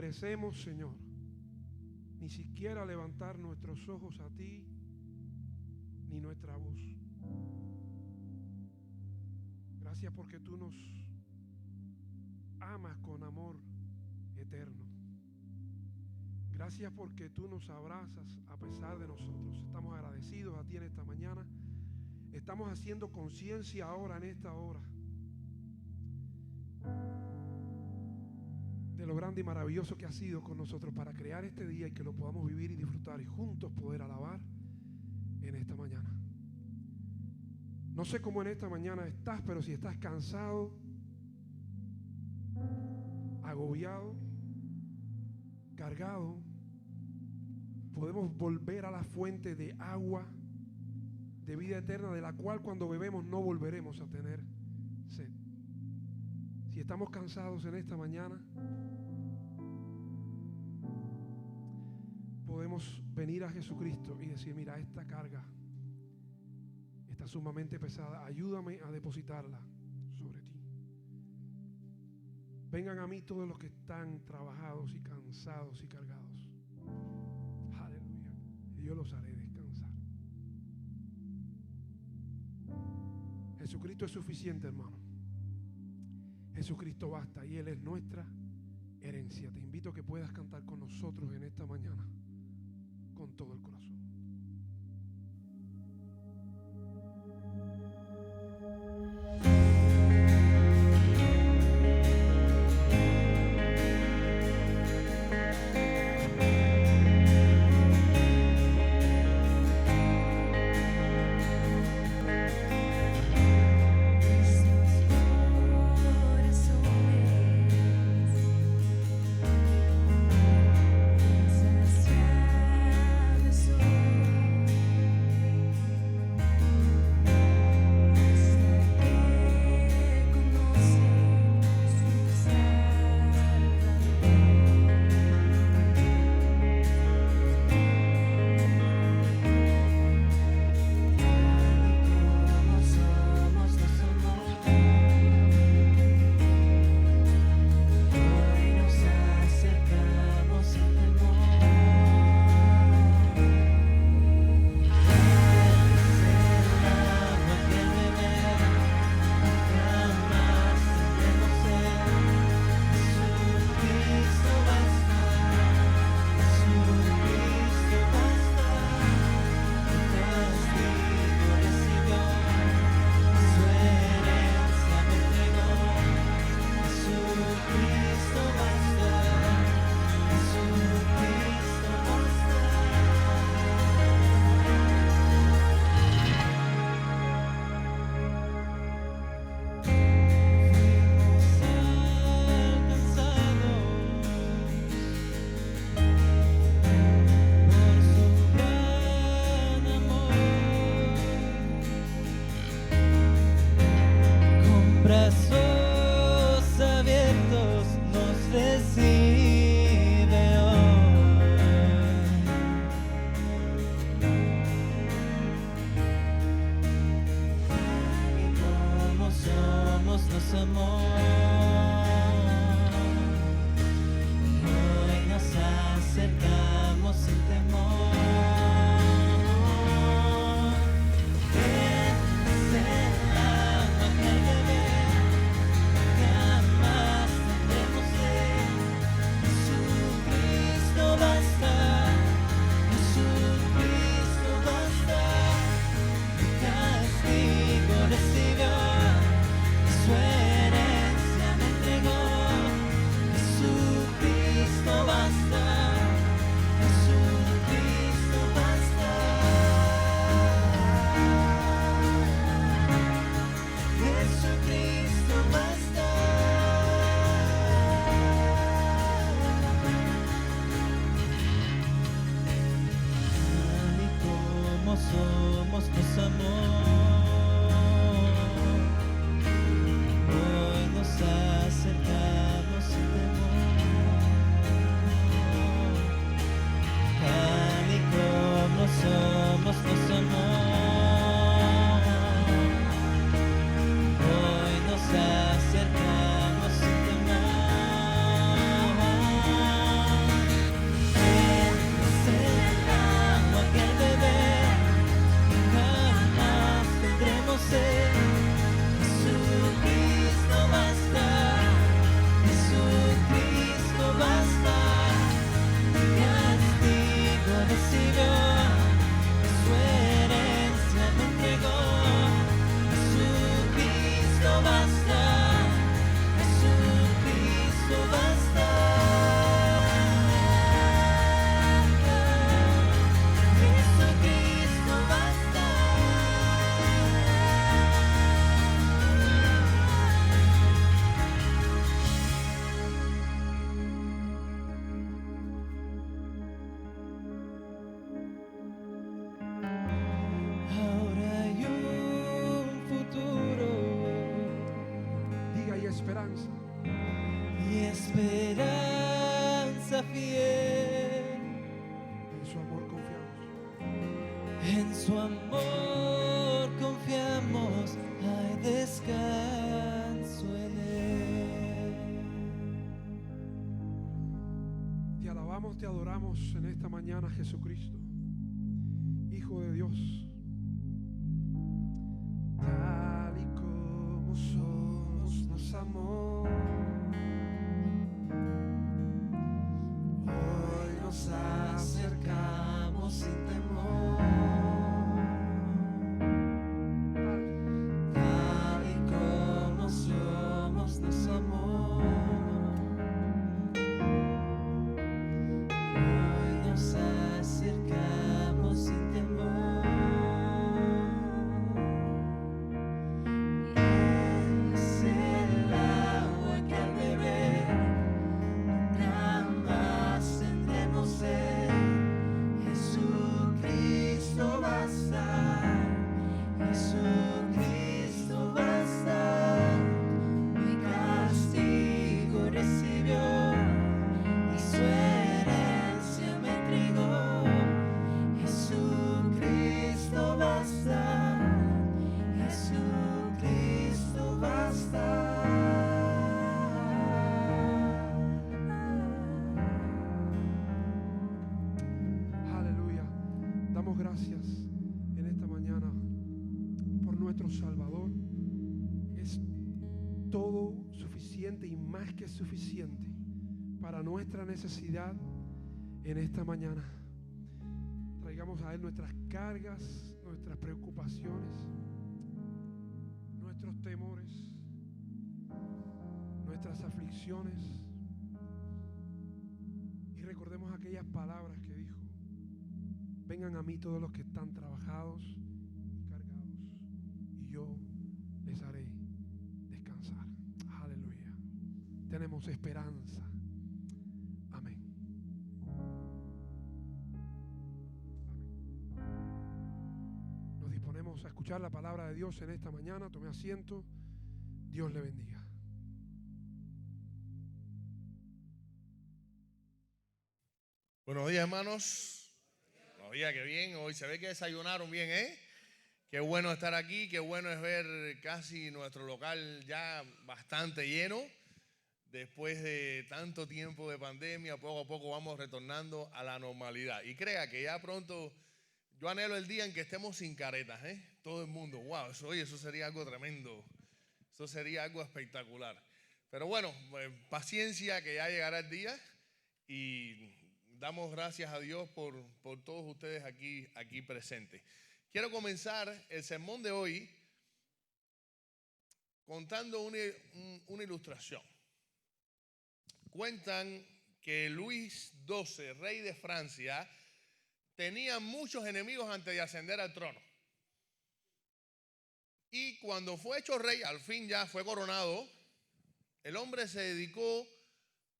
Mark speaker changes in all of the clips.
Speaker 1: merecemos, Señor, ni siquiera levantar nuestros ojos a ti, ni nuestra voz. Gracias porque tú nos amas con amor eterno. Gracias porque tú nos abrazas a pesar de nosotros. Estamos agradecidos a ti en esta mañana. Estamos haciendo conciencia ahora en esta hora de lo grande y maravilloso que ha sido con nosotros para crear este día y que lo podamos vivir y disfrutar y juntos poder alabar en esta mañana. No sé cómo en esta mañana estás, pero si estás cansado, agobiado, cargado, podemos volver a la fuente de agua de vida eterna, de la cual cuando bebemos no volveremos a tener sed. Si estamos cansados en esta mañana, podemos venir a Jesucristo y decir: mira, esta carga está sumamente pesada, ayúdame a depositarla sobre ti. Vengan a mí todos los que están trabajados y cansados y cargados. Aleluya. Y yo los haré descansar. Jesucristo es suficiente, hermano. Jesucristo basta y Él es nuestra herencia. Te invito a que puedas cantar con nosotros en esta mañana con todo el corazón.
Speaker 2: Saciado soy. fiel.
Speaker 1: En su amor confiamos.
Speaker 2: En su amor confiamos, hay descanso en Él.
Speaker 1: Te alabamos, te adoramos en esta mañana, Jesucristo, Hijo de Dios. Tal y como somos, nos amó. Hoy nos acercamos sin temor. Tal y como somos, nos amó. Hoy nos acercamos sin temor. Es el agua que al beber nunca más tendremos sed. Jesucristo basta, Jesucristo basta. Mi castigo recibió y su herencia me entregó. Jesucristo basta, Jesucristo basta. Aleluya. Damos gracias en esta mañana por nuestro Salvador. Es todo suficiente y más que suficiente para nuestra necesidad en esta mañana. Traigamos a Él nuestras cargas, nuestras preocupaciones, nuestros temores, nuestras aflicciones, y recordemos aquellas palabras que dijo: vengan a mí todos los que están trabajados y cargados, y yo les haré descansar. Aleluya. Tenemos esperanza. Amén. Nos disponemos a escuchar la palabra de Dios en esta mañana. Tome asiento. Dios le bendiga.
Speaker 3: Buenos días, hermanos. Buenos días, qué bien. Hoy se ve que desayunaron bien, ¿eh? Qué bueno estar aquí, qué bueno es ver casi nuestro local ya bastante lleno. Después de tanto tiempo de pandemia, poco a poco vamos retornando a la normalidad. Y crea que ya pronto, yo anhelo el día en que estemos sin caretas, ¿eh? Todo el mundo, wow, eso sería algo tremendo. Eso sería algo espectacular. Pero bueno, paciencia, que ya llegará el día. Y damos gracias a Dios por todos ustedes aquí presentes. Quiero comenzar el sermón de hoy contando una ilustración. Cuentan que Luis XII, rey de Francia, tenía muchos enemigos antes de ascender al trono. Y cuando fue hecho rey, al fin ya fue coronado, el hombre se dedicó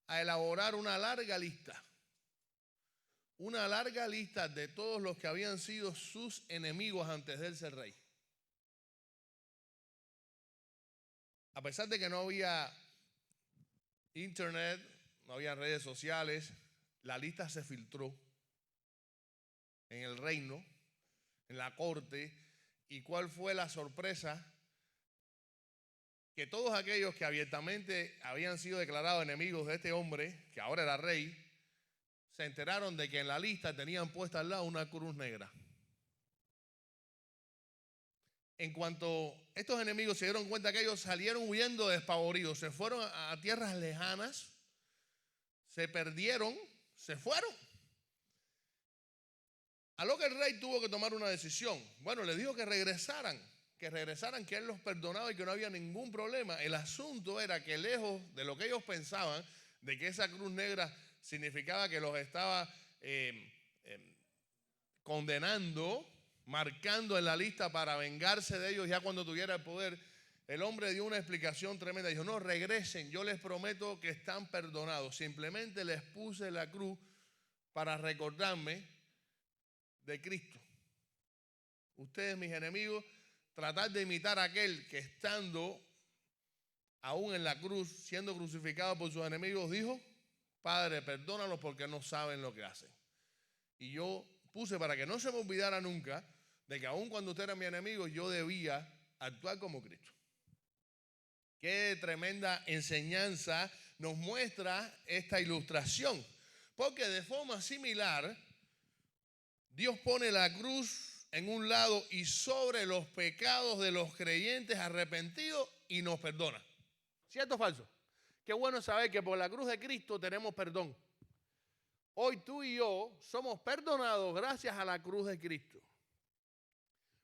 Speaker 3: a elaborar una larga lista de todos los que habían sido sus enemigos antes de él ser rey. A pesar de que no había internet, no había redes sociales, la lista se filtró en el reino, en la corte. ¿Y cuál fue la sorpresa? Que todos aquellos que abiertamente habían sido declarados enemigos de este hombre, que ahora era rey, se enteraron de que en la lista tenían puesta al lado una cruz negra. En cuanto estos enemigos se dieron cuenta que ellos salieron huyendo despavoridos, se fueron a tierras lejanas, se perdieron, se fueron. A lo que el rey tuvo que tomar una decisión. Bueno, le dijo que regresaran, que él los perdonaba y que no había ningún problema. El asunto era que lejos de lo que ellos pensaban, de que esa cruz negra significaba que los estaba condenando, marcando en la lista para vengarse de ellos ya cuando tuviera el poder, el hombre dio una explicación tremenda. Dijo: no, regresen, yo les prometo que están perdonados. Simplemente les puse la cruz para recordarme de Cristo. Ustedes, mis enemigos, tratar de imitar a aquel que estando aún en la cruz, siendo crucificado por sus enemigos, dijo: Padre, perdónalos porque no saben lo que hacen. Y yo puse para que no se me olvidara nunca de que aun cuando usted era mi enemigo, yo debía actuar como Cristo. Qué tremenda enseñanza nos muestra esta ilustración. Porque de forma similar, Dios pone la cruz en un lado y sobre los pecados de los creyentes arrepentidos y nos perdona. ¿Cierto o falso? Qué bueno saber que por la cruz de Cristo tenemos perdón. Hoy tú y yo somos perdonados gracias a la cruz de Cristo.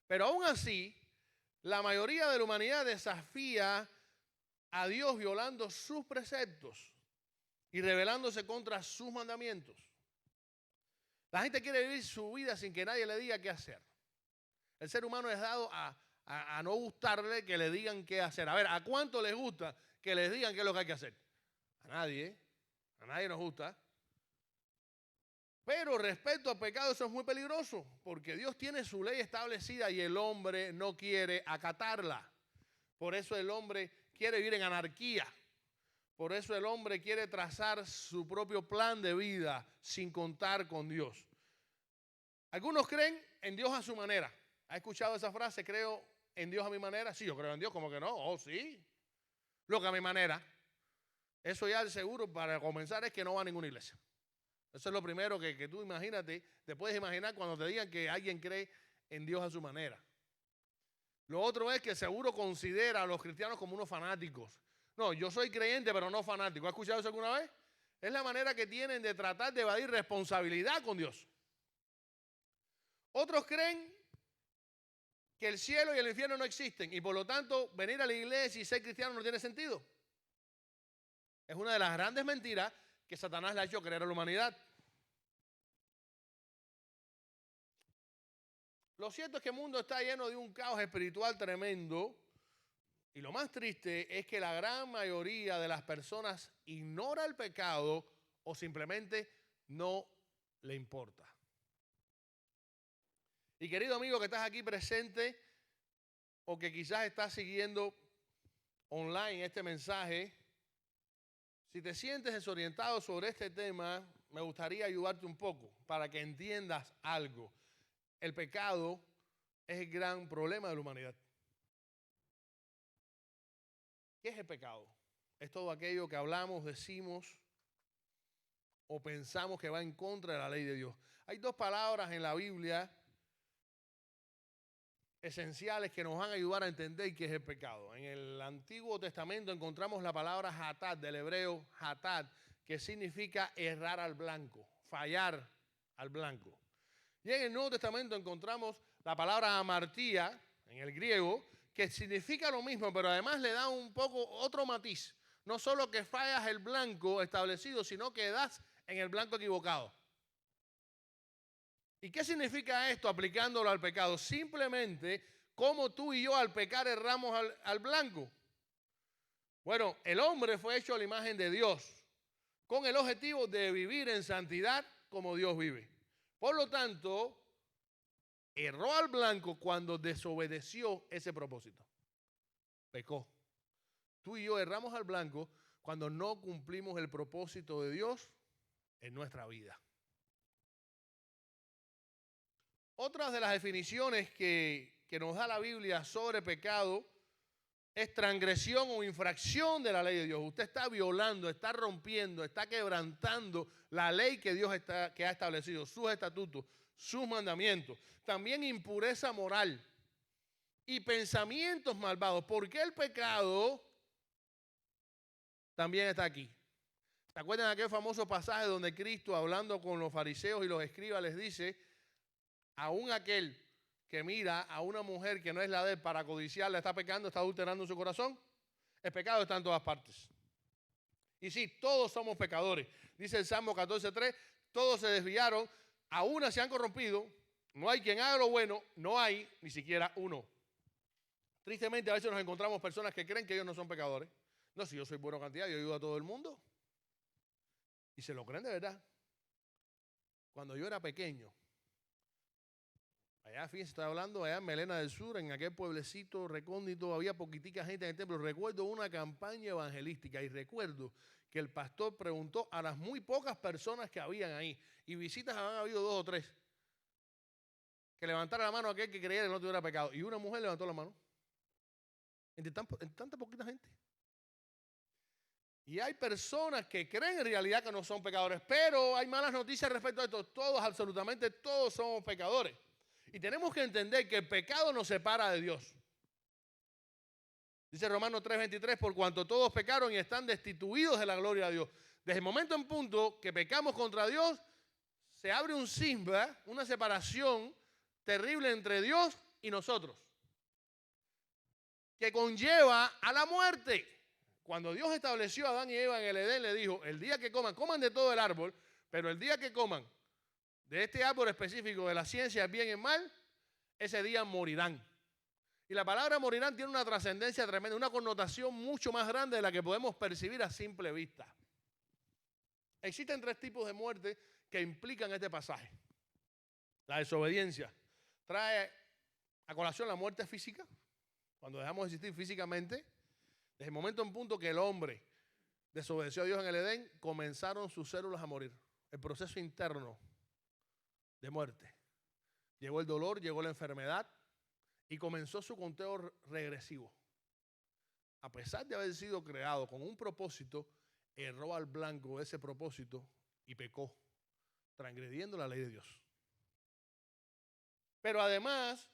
Speaker 3: Pero aún así, la mayoría de la humanidad desafía a Dios violando sus preceptos y rebelándose contra sus mandamientos. La gente quiere vivir su vida sin que nadie le diga qué hacer. El ser humano es dado a no gustarle que le digan qué hacer. A ver, ¿a cuánto les gusta que les digan qué es lo que hay que hacer? A nadie nos gusta. Pero respecto al pecado, eso es muy peligroso, porque Dios tiene su ley establecida y el hombre no quiere acatarla. Por eso el hombre quiere vivir en anarquía. Por eso el hombre quiere trazar su propio plan de vida sin contar con Dios. Algunos creen en Dios a su manera. ¿Ha escuchado esa frase? ¿Creo en Dios a mi manera? Sí, yo creo en Dios. ¿Cómo que no? Oh, sí. Lo que a mi manera. Eso ya seguro para comenzar es que no va a ninguna iglesia. Eso es lo primero que tú imagínate, te puedes imaginar cuando te digan que alguien cree en Dios a su manera. Lo otro es que seguro considera a los cristianos como unos fanáticos. No, yo soy creyente pero no fanático. ¿Has escuchado eso alguna vez? Es la manera que tienen de tratar de evadir responsabilidad con Dios. Otros creen que el cielo y el infierno no existen y por lo tanto venir a la iglesia y ser cristiano no tiene sentido. Es una de las grandes mentiras que Satanás le ha hecho creer a la humanidad. Lo cierto es que el mundo está lleno de un caos espiritual tremendo y lo más triste es que la gran mayoría de las personas ignora el pecado o simplemente no le importa. Y querido amigo que estás aquí presente o que quizás estás siguiendo online este mensaje, si te sientes desorientado sobre este tema, me gustaría ayudarte un poco para que entiendas algo. El pecado es el gran problema de la humanidad. ¿Qué es el pecado? Es todo aquello que hablamos, decimos o pensamos que va en contra de la ley de Dios. Hay dos palabras en la Biblia esenciales que nos van a ayudar a entender qué es el pecado. En el Antiguo Testamento encontramos la palabra hatad, del hebreo hatad, que significa errar al blanco, fallar al blanco. Y en el Nuevo Testamento encontramos la palabra amartía, en el griego, que significa lo mismo, pero además le da un poco otro matiz. No solo que fallas el blanco establecido, sino que das en el blanco equivocado. ¿Y qué significa esto aplicándolo al pecado? Simplemente como tú y yo al pecar erramos al blanco. Bueno, el hombre fue hecho a la imagen de Dios, con el objetivo de vivir en santidad como Dios vive. Por lo tanto, erró al blanco cuando desobedeció ese propósito. Pecó. Tú y yo erramos al blanco cuando no cumplimos el propósito de Dios en nuestra vida. Otras de las definiciones que nos da la Biblia sobre pecado es transgresión o infracción de la ley de Dios. Usted está violando, está rompiendo, está quebrantando la ley que Dios que ha establecido, sus estatutos, sus mandamientos. También impureza moral y pensamientos malvados. ¿Por qué el pecado también está aquí? ¿Se acuerdan de aquel famoso pasaje donde Cristo, hablando con los fariseos y los escribas, les dice: aún aquel que mira a una mujer que no es la de él para codiciarla está pecando, está adulterando su corazón? El pecado está en todas partes. Y sí, todos somos pecadores. Dice el Salmo 14:3, todos se desviaron, a una se han corrompido, no hay quien haga lo bueno, no hay ni siquiera uno. Tristemente a veces nos encontramos personas que creen que ellos no son pecadores. No, si yo soy buena cantidad, yo ayudo a todo el mundo. Y se lo creen de verdad. Cuando yo era pequeño, Allá, fíjense, estoy hablando allá en Melena del Sur, en aquel pueblecito recóndito, había poquitica gente en el templo. Recuerdo una campaña evangelística y recuerdo que el pastor preguntó a las muy pocas personas que habían ahí, y visitas habían habido 2 o 3, que levantara la mano aquel que creía que no tuviera pecado. Y una mujer levantó la mano. Entre tanta poquita gente. Y hay personas que creen en realidad que no son pecadores, pero hay malas noticias respecto a esto. Todos, absolutamente todos somos pecadores. Y tenemos que entender que el pecado nos separa de Dios. Dice Romanos 3:23, por cuanto todos pecaron y están destituidos de la gloria de Dios. Desde el momento en punto que pecamos contra Dios, se abre un cisma, una separación terrible entre Dios y nosotros, que conlleva a la muerte. Cuando Dios estableció a Adán y Eva en el Edén, le dijo, el día que coman de todo el árbol, pero el día que coman de este árbol específico de la ciencia del bien y el mal, ese día morirán. Y la palabra morirán tiene una trascendencia tremenda, una connotación mucho más grande de la que podemos percibir a simple vista. Existen 3 tipos de muerte que implican este pasaje. La desobediencia trae a colación la muerte física, cuando dejamos de existir físicamente. Desde el momento en punto que el hombre desobedeció a Dios en el Edén, comenzaron sus células a morir. El proceso interno de muerte. Llegó el dolor, llegó la enfermedad y comenzó su conteo regresivo. A pesar de haber sido creado con un propósito, erró al blanco ese propósito y pecó, transgrediendo la ley de Dios. Pero además,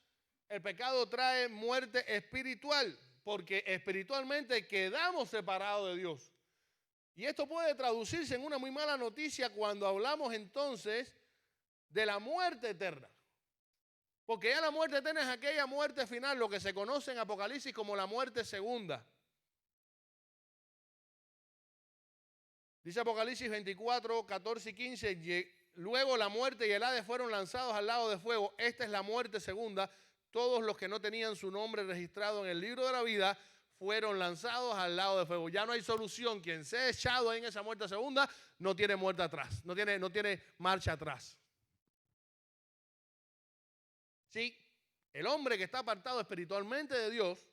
Speaker 3: el pecado trae muerte espiritual, porque espiritualmente quedamos separados de Dios. Y esto puede traducirse en una muy mala noticia cuando hablamos entonces de la muerte eterna. Porque ya la muerte eterna es aquella muerte final, lo que se conoce en Apocalipsis como la muerte segunda. Dice Apocalipsis 24, 14 y 15, luego la muerte y el Hades fueron lanzados al lago de fuego. Esta es la muerte segunda. Todos los que no tenían su nombre registrado en el libro de la vida fueron lanzados al lago de fuego. Ya no hay solución. Quien sea echado en esa muerte segunda no tiene muerte atrás, no tiene marcha atrás. Sí, el hombre que está apartado espiritualmente de Dios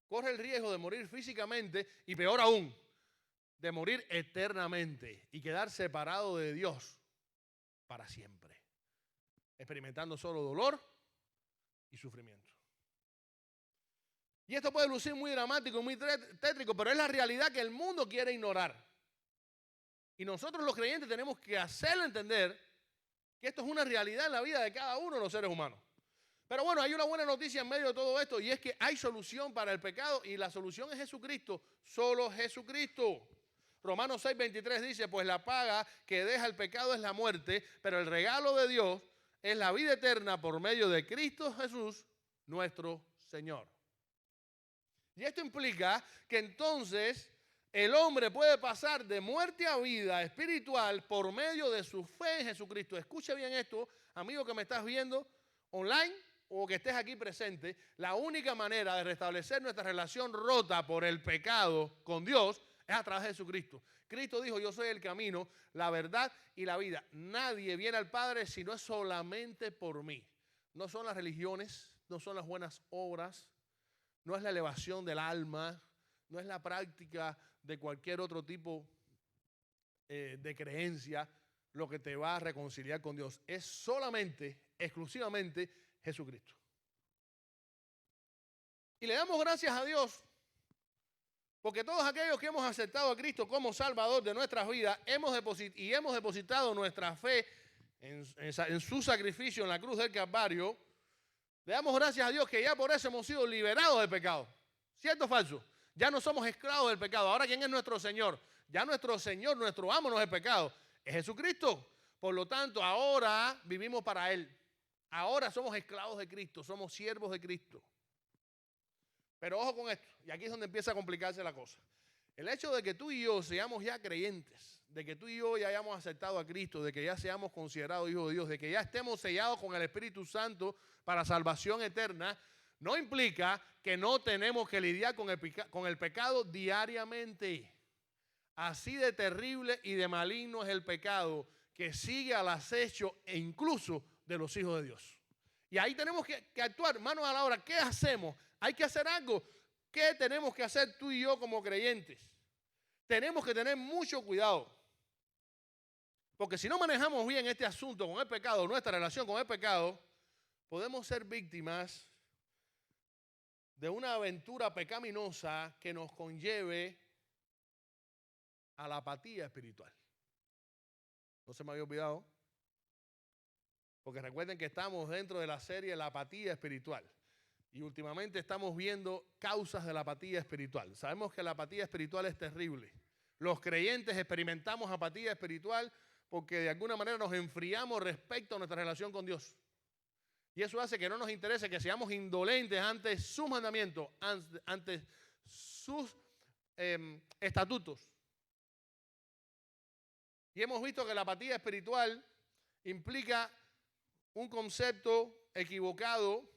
Speaker 3: corre el riesgo de morir físicamente y peor aún, de morir eternamente y quedar separado de Dios para siempre, experimentando solo dolor y sufrimiento. Y esto puede lucir muy dramático y muy tétrico, pero es la realidad que el mundo quiere ignorar. Y nosotros los creyentes tenemos que hacerle entender que esto es una realidad en la vida de cada uno de los seres humanos. Pero bueno, hay una buena noticia en medio de todo esto, y es que hay solución para el pecado, y la solución es Jesucristo, solo Jesucristo. Romanos 6:23 dice, pues la paga que deja el pecado es la muerte, pero el regalo de Dios es la vida eterna por medio de Cristo Jesús, nuestro Señor. Y esto implica que entonces el hombre puede pasar de muerte a vida espiritual por medio de su fe en Jesucristo. Escucha bien esto, amigo que me estás viendo online o que estés aquí presente. La única manera de restablecer nuestra relación rota por el pecado con Dios es a través de Jesucristo. Cristo dijo, yo soy el camino, la verdad y la vida. Nadie viene al Padre si no es solamente por mí. No son las religiones, no son las buenas obras, no es la elevación del alma, no es la práctica de cualquier otro tipo de creencia lo que te va a reconciliar con Dios. Es solamente, exclusivamente Jesucristo. Y le damos gracias a Dios porque todos aquellos que hemos aceptado a Cristo como Salvador de nuestras vidas hemos depositado nuestra fe en su sacrificio en la cruz del Calvario. Le damos gracias a Dios que ya por eso hemos sido liberados del pecado. ¿Cierto o falso? Ya no somos esclavos del pecado. Ahora, ¿quién es nuestro Señor? Ya nuestro Señor, nuestro amo no es el pecado, es Jesucristo. Por lo tanto, ahora vivimos para Él. Ahora somos esclavos de Cristo, somos siervos de Cristo. Pero ojo con esto, y aquí es donde empieza a complicarse la cosa. El hecho de que tú y yo seamos ya creyentes, de que tú y yo ya hayamos aceptado a Cristo, de que ya seamos considerados hijos de Dios, de que ya estemos sellados con el Espíritu Santo para salvación eterna, no implica que no tenemos que lidiar con el pecado diariamente. Así de terrible y de maligno es el pecado que sigue al acecho e incluso de los hijos de Dios. Y ahí tenemos que actuar, manos a la obra. ¿Qué hacemos? Hay que hacer algo. ¿Qué tenemos que hacer tú y yo como creyentes? Tenemos que tener mucho cuidado. Porque si no manejamos bien este asunto con el pecado, nuestra relación con el pecado, podemos ser víctimas de una aventura pecaminosa que nos conlleve a la apatía espiritual. ¿No se me había olvidado? Porque recuerden que estamos dentro de la serie La apatía espiritual. Y últimamente estamos viendo causas de la apatía espiritual. Sabemos que la apatía espiritual es terrible. Los creyentes experimentamos apatía espiritual porque de alguna manera nos enfriamos respecto a nuestra relación con Dios. Y eso hace que no nos interese, que seamos indolentes ante sus mandamientos, ante sus estatutos. Y hemos visto que la apatía espiritual implica un concepto equivocado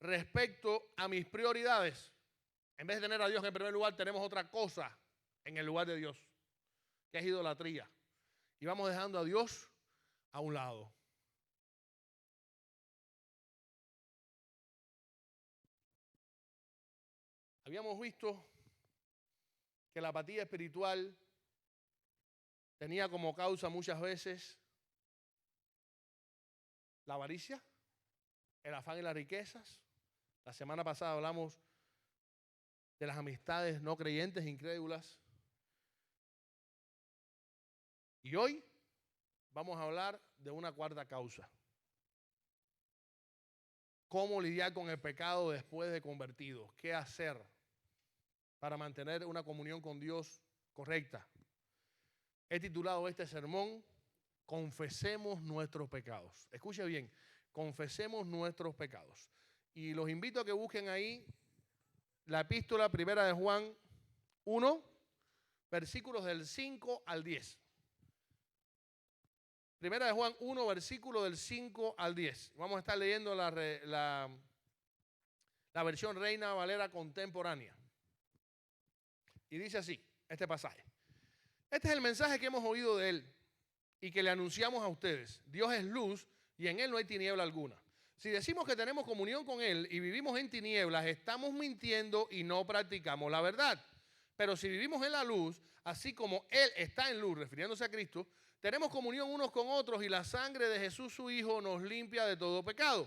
Speaker 3: respecto a mis prioridades. En vez de tener a Dios en primer lugar, tenemos otra cosa en el lugar de Dios, que es idolatría. Y vamos dejando a Dios a un lado. Habíamos visto que la apatía espiritual tenía como causa muchas veces la avaricia, el afán y las riquezas. La semana pasada hablamos de las amistades no creyentes, incrédulas. Y hoy vamos a hablar de una cuarta causa. ¿Cómo lidiar con el pecado después de convertidos? ¿Qué hacer para mantener una comunión con Dios correcta? He titulado este sermón, Confesemos nuestros pecados. Escuche bien, confesemos nuestros pecados. Y los invito a que busquen ahí la epístola primera de Juan 1, versículos del 5 al 10. Primera de Juan 1, versículo del 5 al 10. Vamos a estar leyendo la versión Reina Valera contemporánea. Y dice así, este pasaje. Este es el mensaje que hemos oído de Él y que le anunciamos a ustedes. Dios es luz y en Él no hay tiniebla alguna. Si decimos que tenemos comunión con Él y vivimos en tinieblas, estamos mintiendo y no practicamos la verdad. Pero si vivimos en la luz, así como Él está en luz, refiriéndose a Cristo, tenemos comunión unos con otros y la sangre de Jesús su Hijo nos limpia de todo pecado.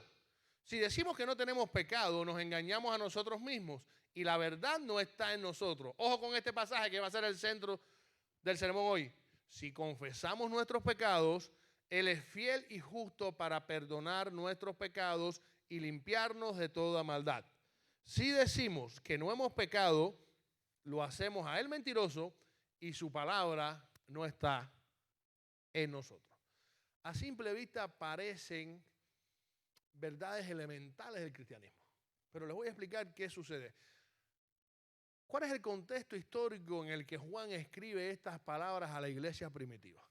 Speaker 3: Si decimos que no tenemos pecado, nos engañamos a nosotros mismos y la verdad no está en nosotros. Ojo con este pasaje que va a ser el centro del sermón hoy. Si confesamos nuestros pecados, Él es fiel y justo para perdonar nuestros pecados y limpiarnos de toda maldad. Si decimos que no hemos pecado, lo hacemos a Él mentiroso y su palabra no está en nosotros. A simple vista parecen verdades elementales del cristianismo, pero les voy a explicar qué sucede. ¿Cuál es el contexto histórico en el que Juan escribe estas palabras a la iglesia primitiva?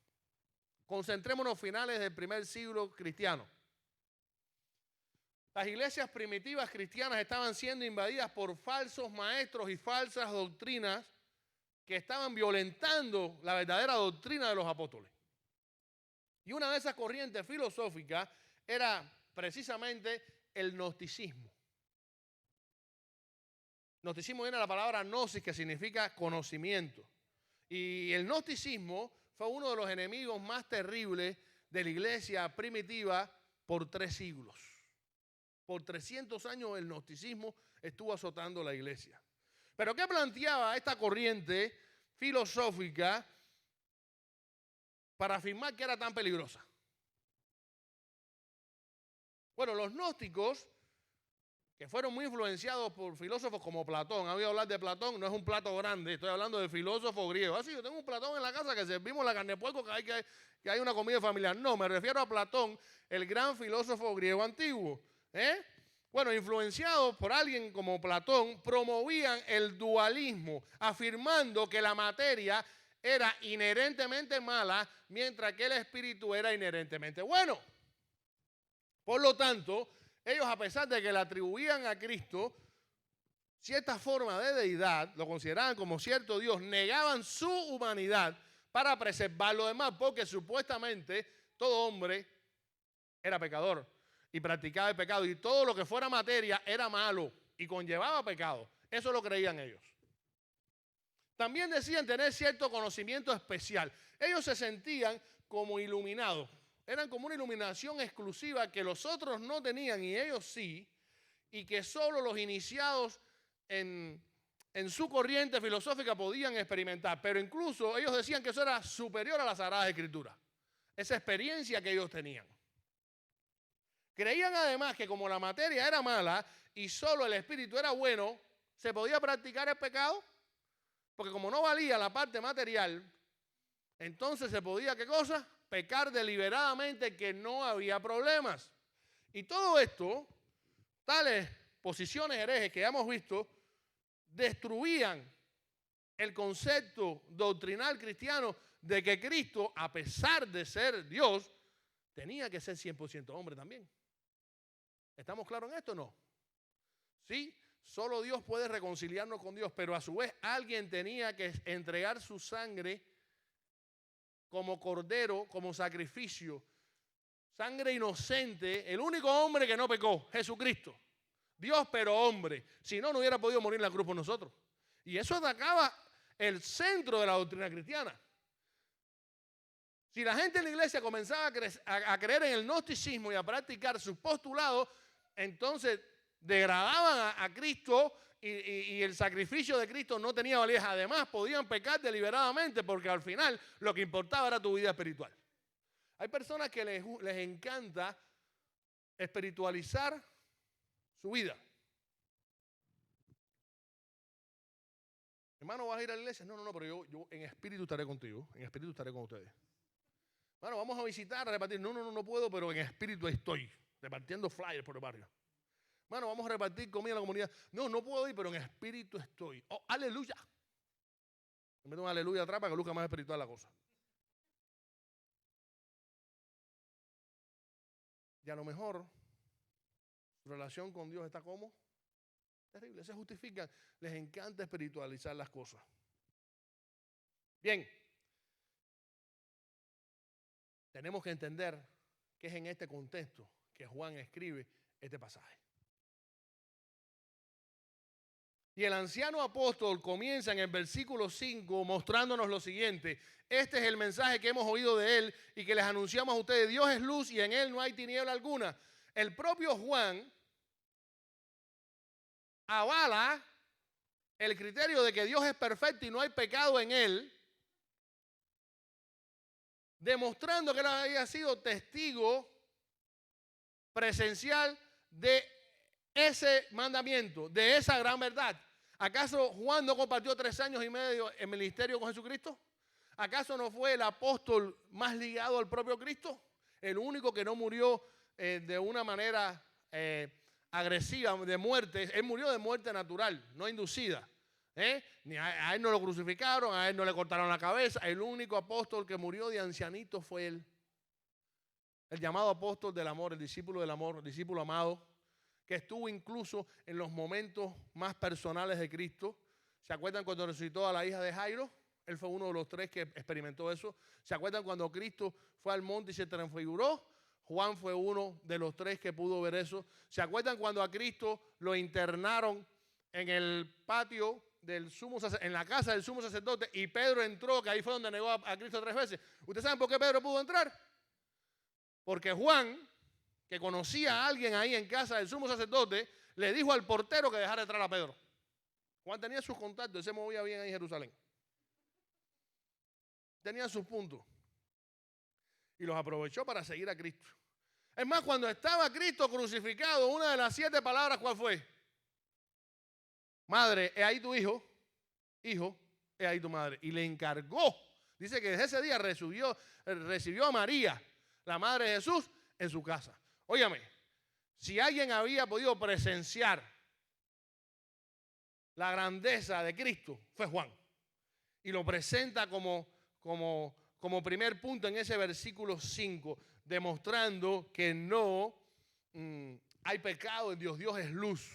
Speaker 3: Concentrémonos finales del primer siglo cristiano. Las iglesias primitivas cristianas estaban siendo invadidas por falsos maestros y falsas doctrinas que estaban violentando la verdadera doctrina de los apóstoles. Y una de esas corrientes filosóficas era precisamente el gnosticismo. Gnosticismo viene de la palabra gnosis, que significa conocimiento. Y el gnosticismo fue uno de los enemigos más terribles de la iglesia primitiva por 3 siglos. Por 300 años el gnosticismo estuvo azotando la iglesia. Pero ¿qué planteaba esta corriente filosófica para afirmar que era tan peligrosa? Bueno, los gnósticos, que fueron muy influenciados por filósofos como Platón. ¿Han oído hablar de Platón? No es un plato grande, estoy hablando de filósofo griego. Ah, sí, yo tengo un Platón en la casa que servimos la carne de puerco, que hay una comida familiar. No, me refiero a Platón, el gran filósofo griego antiguo. Bueno, influenciados por alguien como Platón, promovían el dualismo, afirmando que la materia era inherentemente mala, mientras que el espíritu era inherentemente bueno. Por lo tanto, ellos, a pesar de que le atribuían a Cristo cierta forma de deidad, lo consideraban como cierto Dios, negaban su humanidad para preservar lo demás, porque supuestamente todo hombre era pecador y practicaba el pecado, y todo lo que fuera materia era malo y conllevaba pecado. Eso lo creían ellos. También decían tener cierto conocimiento especial. Ellos se sentían como iluminados. Eran como una iluminación exclusiva que los otros no tenían y ellos sí, y que solo los iniciados en su corriente filosófica podían experimentar. Pero incluso ellos decían que eso era superior a las Sagradas Escrituras, esa experiencia que ellos tenían. Creían además que como la materia era mala y solo el espíritu era bueno, se podía practicar el pecado, porque como no valía la parte material, entonces se podía, ¿qué cosa? Pecar deliberadamente, que no había problemas. Y todo esto, tales posiciones herejes que ya hemos visto, destruían el concepto doctrinal cristiano de que Cristo, a pesar de ser Dios, tenía que ser 100% hombre también. ¿Estamos claros en esto o no? Sí, solo Dios puede reconciliarnos con Dios, pero a su vez alguien tenía que entregar su sangre como cordero, como sacrificio, sangre inocente, el único hombre que no pecó, Jesucristo. Dios pero hombre, si no, no hubiera podido morir en la cruz por nosotros. Y eso atacaba el centro de la doctrina cristiana. Si la gente en la iglesia comenzaba a creer en el gnosticismo y a practicar sus postulados, entonces degradaban a Cristo y el sacrificio de Cristo no tenía validez. Además, podían pecar deliberadamente porque al final lo que importaba era tu vida espiritual. Hay personas que les encanta espiritualizar su vida. Hermano, ¿vas a ir a la iglesia? No, pero yo en espíritu estaré contigo, en espíritu estaré con ustedes. Hermano, vamos a visitar, a repartir. No puedo, pero en espíritu estoy, repartiendo flyers por el barrio. Hermano, vamos a repartir comida en la comunidad. No puedo ir, pero en espíritu estoy. ¡Oh, aleluya! Me meto un aleluya atrás para que luzca más espiritual la cosa. Y a lo mejor su relación con Dios está como terrible. Se justifican. Les encanta espiritualizar las cosas. Bien. Tenemos que entender que es en este contexto que Juan escribe este pasaje. Y el anciano apóstol comienza en el versículo 5 mostrándonos lo siguiente. Este es el mensaje que hemos oído de él y que les anunciamos a ustedes. Dios es luz y en él no hay tiniebla alguna. El propio Juan avala el criterio de que Dios es perfecto y no hay pecado en él, demostrando que él había sido testigo presencial de ese mandamiento, de esa gran verdad. ¿Acaso Juan no compartió 3 años y medio en ministerio con Jesucristo? ¿Acaso no fue el apóstol más ligado al propio Cristo? El único que no murió de una manera agresiva, de muerte. Él murió de muerte natural, no inducida. Ni a él no lo crucificaron, a él no le cortaron la cabeza. El único apóstol que murió de ancianito fue él. El llamado apóstol del amor, el discípulo del amor, el discípulo amado, que estuvo incluso en los momentos más personales de Cristo. ¿Se acuerdan cuando resucitó a la hija de Jairo? Él fue uno de los 3 que experimentó eso. ¿Se acuerdan cuando Cristo fue al monte y se transfiguró? Juan fue uno de los 3 que pudo ver eso. ¿Se acuerdan cuando a Cristo lo internaron en el patio del en la casa del sumo sacerdote y Pedro entró, que ahí fue donde negó a Cristo 3 veces? ¿Ustedes saben por qué Pedro pudo entrar? Porque Juan, que conocía a alguien ahí en casa del sumo sacerdote, le dijo al portero que dejara entrar a Pedro. Juan tenía sus contactos, él se movía bien ahí en Jerusalén. Tenía sus puntos. Y los aprovechó para seguir a Cristo. Es más, cuando estaba Cristo crucificado, una de las 7 palabras, ¿cuál fue? Madre, he ahí tu hijo. Hijo, he ahí tu madre. Y le encargó. Dice que desde ese día recibió a María, la madre de Jesús, en su casa. Óyame, si alguien había podido presenciar la grandeza de Cristo, fue Juan. Y lo presenta como primer punto en ese versículo 5, demostrando que no hay pecado en Dios. Dios es luz.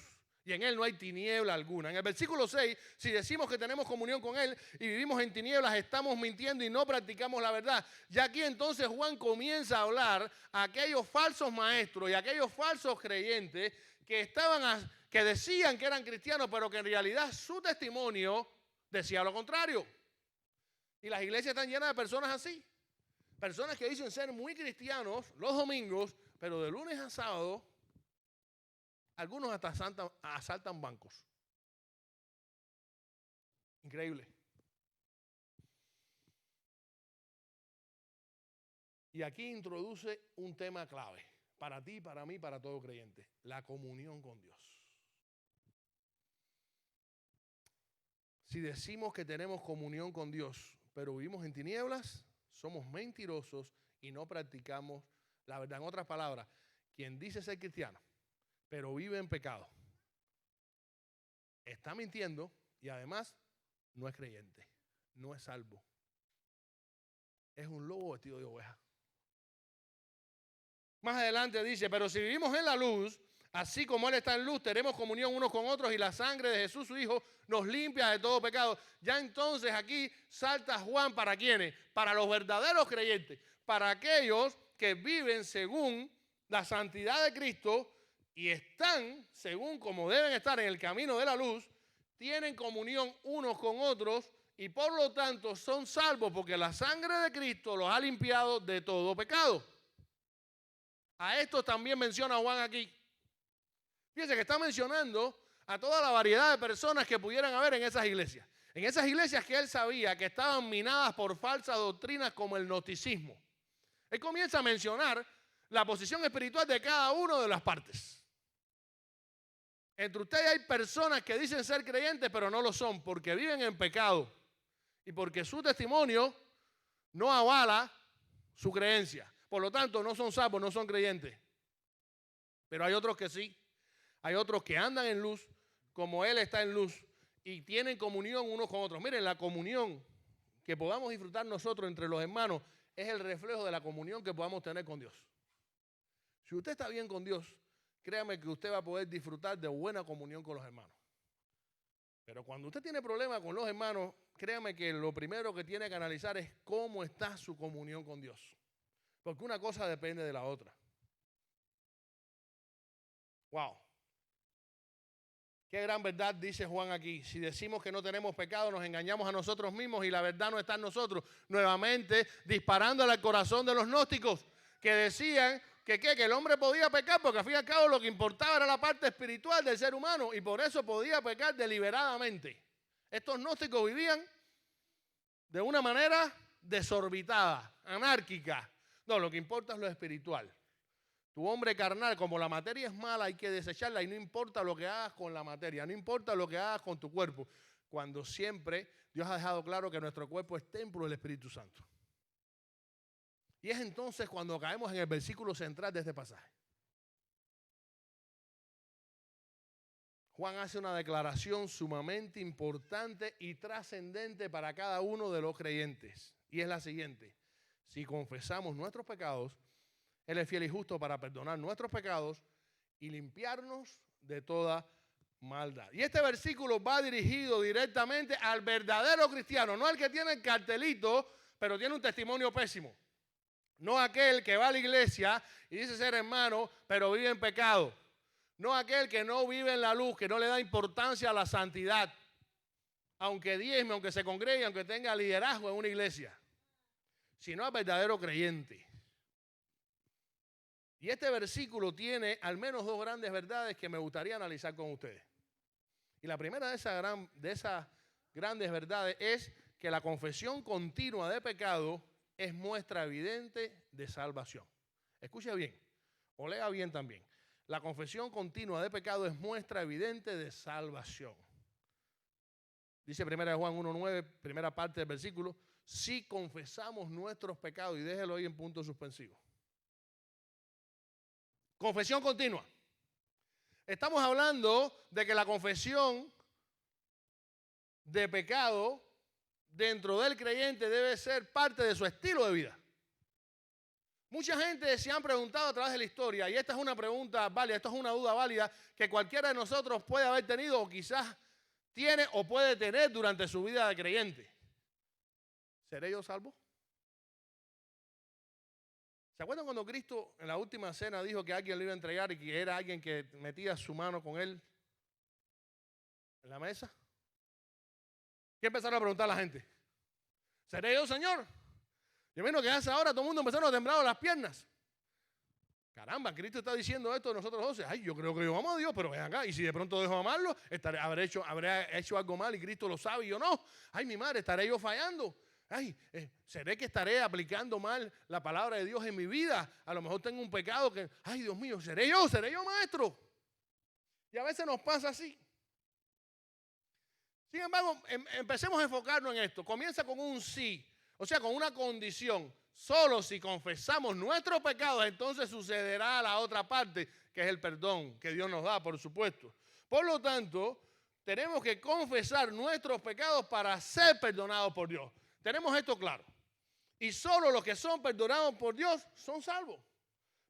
Speaker 3: y en Él no hay tiniebla alguna. En el versículo 6, si decimos que tenemos comunión con Él y vivimos en tinieblas, estamos mintiendo y no practicamos la verdad. Ya aquí entonces Juan comienza a hablar a aquellos falsos maestros y a aquellos falsos creyentes que decían que eran cristianos, pero que en realidad su testimonio decía lo contrario. Y las iglesias están llenas de personas así. Personas que dicen ser muy cristianos los domingos, pero de lunes a sábado, algunos hasta asaltan bancos. Increíble. Y aquí introduce un tema clave para ti, para mí, para todo creyente: la comunión con Dios. Si decimos que tenemos comunión con Dios, pero vivimos en tinieblas, somos mentirosos y no practicamos la verdad. En otras palabras, quien dice ser cristiano, pero vive en pecado, está mintiendo y además no es creyente, no es salvo. Es un lobo vestido de oveja. Más adelante dice: pero si vivimos en la luz, así como Él está en luz, tenemos comunión unos con otros y la sangre de Jesús, su Hijo, nos limpia de todo pecado. Ya entonces aquí salta Juan, ¿para quiénes? Para los verdaderos creyentes, para aquellos que viven según la santidad de Cristo y están según como deben estar en el camino de la luz, tienen comunión unos con otros y por lo tanto son salvos porque la sangre de Cristo los ha limpiado de todo pecado. A esto también menciona Juan aquí. Fíjense que está mencionando a toda la variedad de personas que pudieran haber en esas iglesias. En esas iglesias que él sabía que estaban minadas por falsas doctrinas como el gnosticismo. Él comienza a mencionar la posición espiritual de cada una de las partes. Entre ustedes hay personas que dicen ser creyentes pero no lo son porque viven en pecado y porque su testimonio no avala su creencia. Por lo tanto, no son salvos, no son creyentes. Pero hay otros que sí. Hay otros que andan en luz, como Él está en luz, y tienen comunión unos con otros. Miren, la comunión que podamos disfrutar nosotros entre los hermanos es el reflejo de la comunión que podamos tener con Dios. Si usted está bien con Dios, créame que usted va a poder disfrutar de buena comunión con los hermanos. Pero cuando usted tiene problemas con los hermanos, créame que lo primero que tiene que analizar es cómo está su comunión con Dios. Porque una cosa depende de la otra. Wow. Qué gran verdad dice Juan aquí. Si decimos que no tenemos pecado, nos engañamos a nosotros mismos y la verdad no está en nosotros. Nuevamente disparándole al corazón de los gnósticos que decían que el hombre podía pecar porque al fin y al cabo lo que importaba era la parte espiritual del ser humano y por eso podía pecar deliberadamente. Estos gnósticos vivían de una manera desorbitada, anárquica. No, lo que importa es lo espiritual. Tu hombre carnal, como la materia es mala, hay que desecharla y no importa lo que hagas con la materia, no importa lo que hagas con tu cuerpo, cuando siempre Dios ha dejado claro que nuestro cuerpo es templo del Espíritu Santo. Y es entonces cuando caemos en el versículo central de este pasaje. Juan hace una declaración sumamente importante y trascendente para cada uno de los creyentes. Y es la siguiente: si confesamos nuestros pecados, Él es fiel y justo para perdonar nuestros pecados y limpiarnos de toda maldad. Y este versículo va dirigido directamente al verdadero cristiano, no al que tiene el cartelito, pero tiene un testimonio pésimo. No aquel que va a la iglesia y dice ser hermano, pero vive en pecado. No aquel que no vive en la luz, que no le da importancia a la santidad, aunque diezme, aunque se congregue, aunque tenga liderazgo en una iglesia, sino al verdadero creyente. Y este versículo tiene al menos dos grandes verdades que me gustaría analizar con ustedes. Y la primera de esas grandes verdades es que la confesión continua de pecado es muestra evidente de salvación. Escuche bien, o lea bien también. La confesión continua de pecado es muestra evidente de salvación. Dice 1 Juan 1:9, primera parte del versículo: si confesamos nuestros pecados, y déjelo ahí en punto suspensivo. Confesión continua. Estamos hablando de que la confesión de pecado dentro del creyente debe ser parte de su estilo de vida. Mucha gente se han preguntado a través de la historia, y esta es una pregunta válida, esto es una duda válida que cualquiera de nosotros puede haber tenido o quizás tiene o puede tener durante su vida de creyente. ¿Seré yo salvo? ¿Se acuerdan cuando Cristo en la última cena dijo que alguien le iba a entregar y que era alguien que metía su mano con él en la mesa? ¿Qué empezaron a preguntar a la gente? ¿Seré yo, Señor? Yo menos que hace ahora todo el mundo empezaron a temblar las piernas. Caramba, Cristo está diciendo esto de nosotros 12. Ay, yo creo que yo amo a Dios, pero ven acá. Y si de pronto dejo de amarlo, habré hecho algo mal y Cristo lo sabe y yo no. Ay, mi madre, estaré yo fallando. Ay, seré que estaré aplicando mal la palabra de Dios en mi vida. A lo mejor tengo un pecado que, ay, Dios mío, seré yo, maestro. Y a veces nos pasa así. Sin embargo, empecemos a enfocarnos en esto. Comienza con un sí. O sea, con una condición. Solo si confesamos nuestros pecados, entonces sucederá la otra parte, que es el perdón que Dios nos da, por supuesto. Por lo tanto, tenemos que confesar nuestros pecados para ser perdonados por Dios. Tenemos esto claro. Y solo los que son perdonados por Dios son salvos.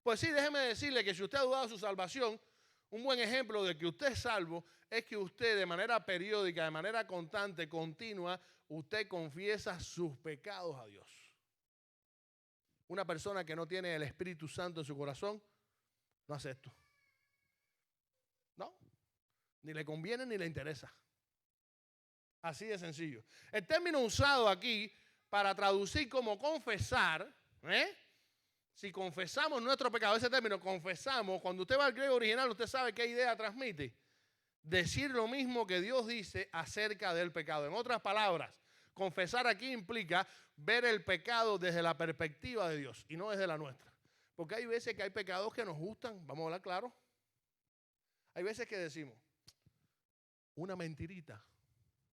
Speaker 3: Pues sí, déjeme decirle que si usted ha dudado de su salvación, un buen ejemplo de que usted es salvo es que usted de manera periódica, de manera constante, continua, usted confiesa sus pecados a Dios. Una persona que no tiene el Espíritu Santo en su corazón no hace esto. No, ni le conviene ni le interesa. Así de sencillo. El término usado aquí para traducir como confesar, si confesamos nuestro pecado, ese término confesamos, cuando usted va al griego original, usted sabe qué idea transmite. Decir lo mismo que Dios dice acerca del pecado. En otras palabras, confesar aquí implica ver el pecado desde la perspectiva de Dios y no desde la nuestra. Porque hay veces que hay pecados que nos gustan, vamos a hablar claro. Hay veces que decimos, una mentirita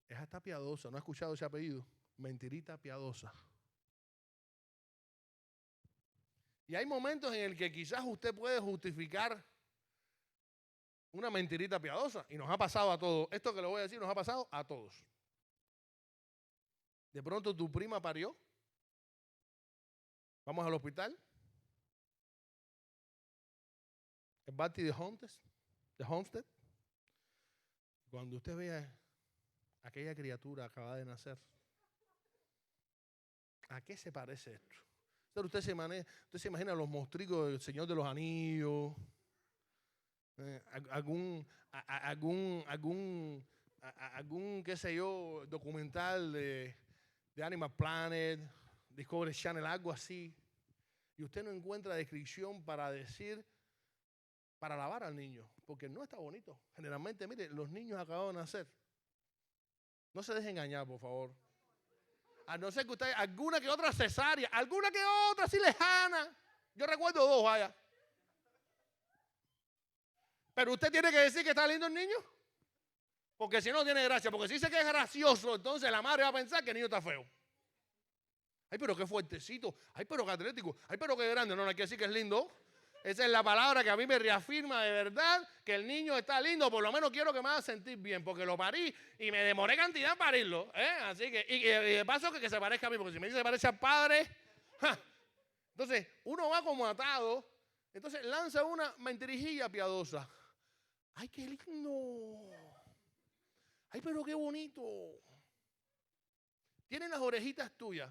Speaker 3: es hasta piadosa. ¿No ha escuchado ese apellido? Mentirita piadosa. Y hay momentos en el que quizás usted puede justificar una mentirita piadosa. Y nos ha pasado a todos. Esto que le voy a decir nos ha pasado a todos. De pronto tu prima parió. Vamos al hospital. El Bati de Homestead. Cuando usted vea aquella criatura acaba de nacer, ¿a qué se parece esto? Usted se imagina los monstruos del Señor de los Anillos, algún qué sé yo, documental de Animal Planet, Discovery Channel, algo así, y usted no encuentra descripción para decir, para alabar al niño, porque no está bonito. Generalmente, mire, los niños acaban de nacer. No se deje engañar, por favor. A no ser que usted, alguna que otra cesárea, alguna que otra así lejana. Yo recuerdo 2, vaya. Pero usted tiene que decir que está lindo el niño. Porque si no tiene gracia. Porque si dice que es gracioso, entonces la madre va a pensar que el niño está feo. Ay, pero qué fuertecito. Ay, pero qué atlético. Ay, pero qué grande. No hay que decir que es lindo. Esa es la palabra que a mí me reafirma de verdad que el niño está lindo. Por lo menos quiero que me haga sentir bien, porque lo parí y me demoré cantidad en parirlo. Así que, y de paso que se parezca a mí, porque si me dice que se parece al padre, ¡ja! Entonces uno va como atado, entonces lanza una mentirijilla piadosa. ¡Ay, qué lindo! ¡Ay, pero qué bonito! Tienen las orejitas tuyas.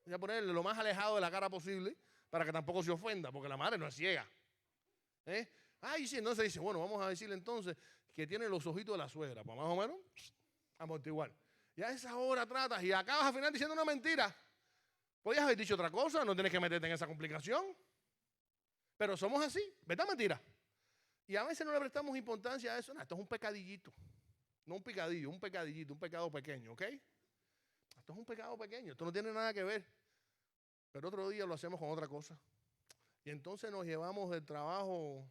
Speaker 3: Voy a ponerle lo más alejado de la cara posible, para que tampoco se ofenda, porque la madre no es ciega. Ay, sí, entonces dice, bueno, vamos a decirle entonces que tiene los ojitos de la suegra, pues más o menos amortiguar. Y a esa hora tratas y acabas al final diciendo una mentira. Podías haber dicho otra cosa, no tienes que meterte en esa complicación. Pero somos así, ¿verdad? Mentira. Y a veces no le prestamos importancia a eso. No, esto es un pecadillito. No un picadillo, un pecadillito, un pecado pequeño, ¿ok? Esto es un pecado pequeño, esto no tiene nada que ver. Pero otro día lo hacemos con otra cosa. Y entonces nos llevamos del trabajo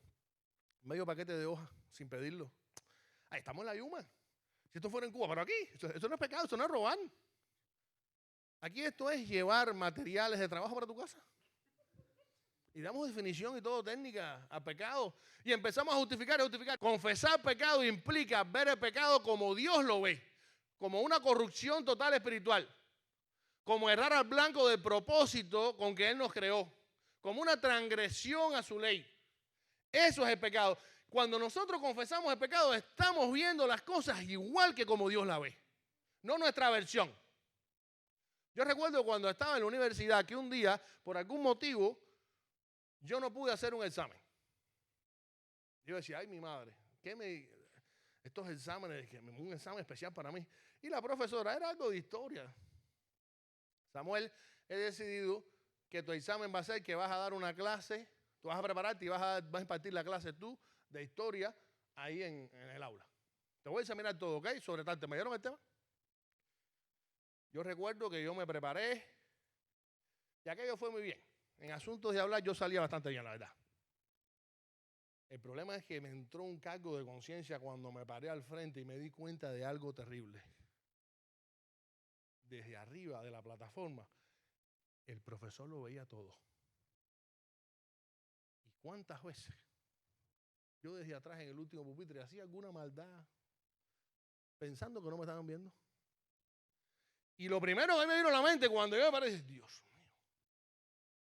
Speaker 3: medio paquete de hojas sin pedirlo. Ahí estamos en la Yuma. Si esto fuera en Cuba, pero aquí, esto no es pecado, esto no es robar. Aquí esto es llevar materiales de trabajo para tu casa. Y damos definición y todo técnica al pecado. Y empezamos a justificar. Confesar pecado implica ver el pecado como Dios lo ve. Como una corrupción total espiritual. Como errar al blanco del propósito con que Él nos creó. como una transgresión a su ley. Eso es el pecado. Cuando nosotros confesamos el pecado, estamos viendo las cosas igual que como Dios la ve, no nuestra versión. Yo recuerdo cuando estaba en la universidad que un día, por algún motivo, yo no pude hacer un examen. Yo decía, ay, mi madre, estos exámenes, un examen especial para mí. Y la profesora, era algo de historia. Samuel, he decidido que tu examen va a ser que vas a dar una clase, tú vas a prepararte y vas a impartir la clase tú de historia ahí en el aula. Te voy a examinar todo, ¿ok? Sobre tal tema. ¿Me dieron el tema? Yo recuerdo que yo me preparé y aquello fue muy bien. En asuntos de hablar yo salía bastante bien, la verdad. El problema es que me entró un cargo de conciencia cuando me paré al frente y me di cuenta de algo terrible. Desde arriba de la plataforma, el profesor lo veía todo. ¿Y cuántas veces yo desde atrás en el último pupitre hacía alguna maldad pensando que no me estaban viendo? Y lo primero que me vino a la mente cuando yo me paré es, Dios mío,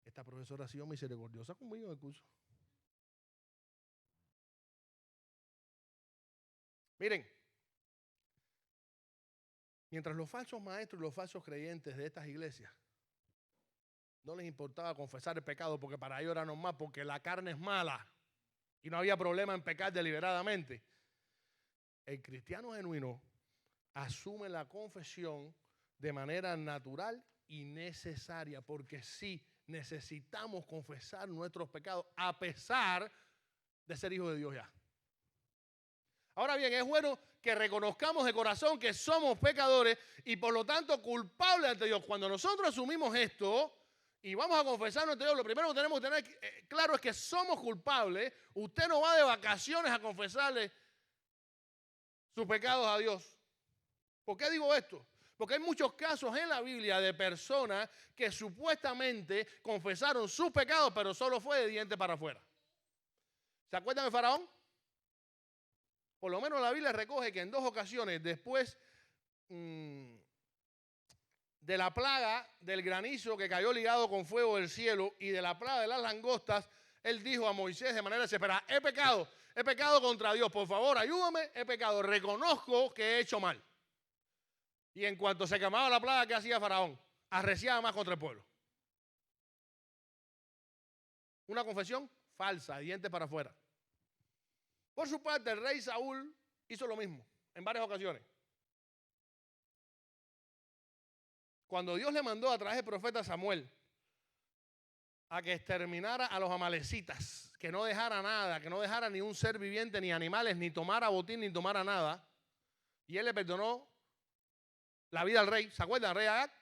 Speaker 3: esta profesora ha sido misericordiosa conmigo en el curso. Miren, mientras los falsos maestros y los falsos creyentes de estas iglesias no les importaba confesar el pecado porque para ellos era normal, porque la carne es mala y no había problema en pecar deliberadamente, el cristiano genuino asume la confesión de manera natural y necesaria, porque sí necesitamos confesar nuestros pecados a pesar de ser hijos de Dios ya. Ahora bien, es bueno que reconozcamos de corazón que somos pecadores y por lo tanto culpables ante Dios. Cuando nosotros asumimos esto y vamos a confesar ante Dios, lo primero que tenemos que tener claro es que somos culpables. Usted no va de vacaciones a confesarle sus pecados a Dios. ¿Por qué digo esto? Porque hay muchos casos en la Biblia de personas que supuestamente confesaron sus pecados, pero solo fue de dientes para afuera. ¿Se acuerdan de Faraón? Por lo menos la Biblia recoge que en 2 ocasiones después de la plaga del granizo que cayó ligado con fuego del cielo y de la plaga de las langostas, él dijo a Moisés de manera desesperada, he pecado contra Dios, por favor ayúdame, he pecado, reconozco que he hecho mal. Y en cuanto se quemaba la plaga, ¿qué hacía Faraón? Arreciaba más contra el pueblo. Una confesión falsa, dientes para afuera. Por su parte, el rey Saúl hizo lo mismo en varias ocasiones. Cuando Dios le mandó a través del profeta Samuel a que exterminara a los amalecitas, que no dejara nada, que no dejara ni un ser viviente, ni animales, ni tomara botín, ni tomara nada, y él le perdonó la vida al rey, ¿se acuerdan? Al rey Agag.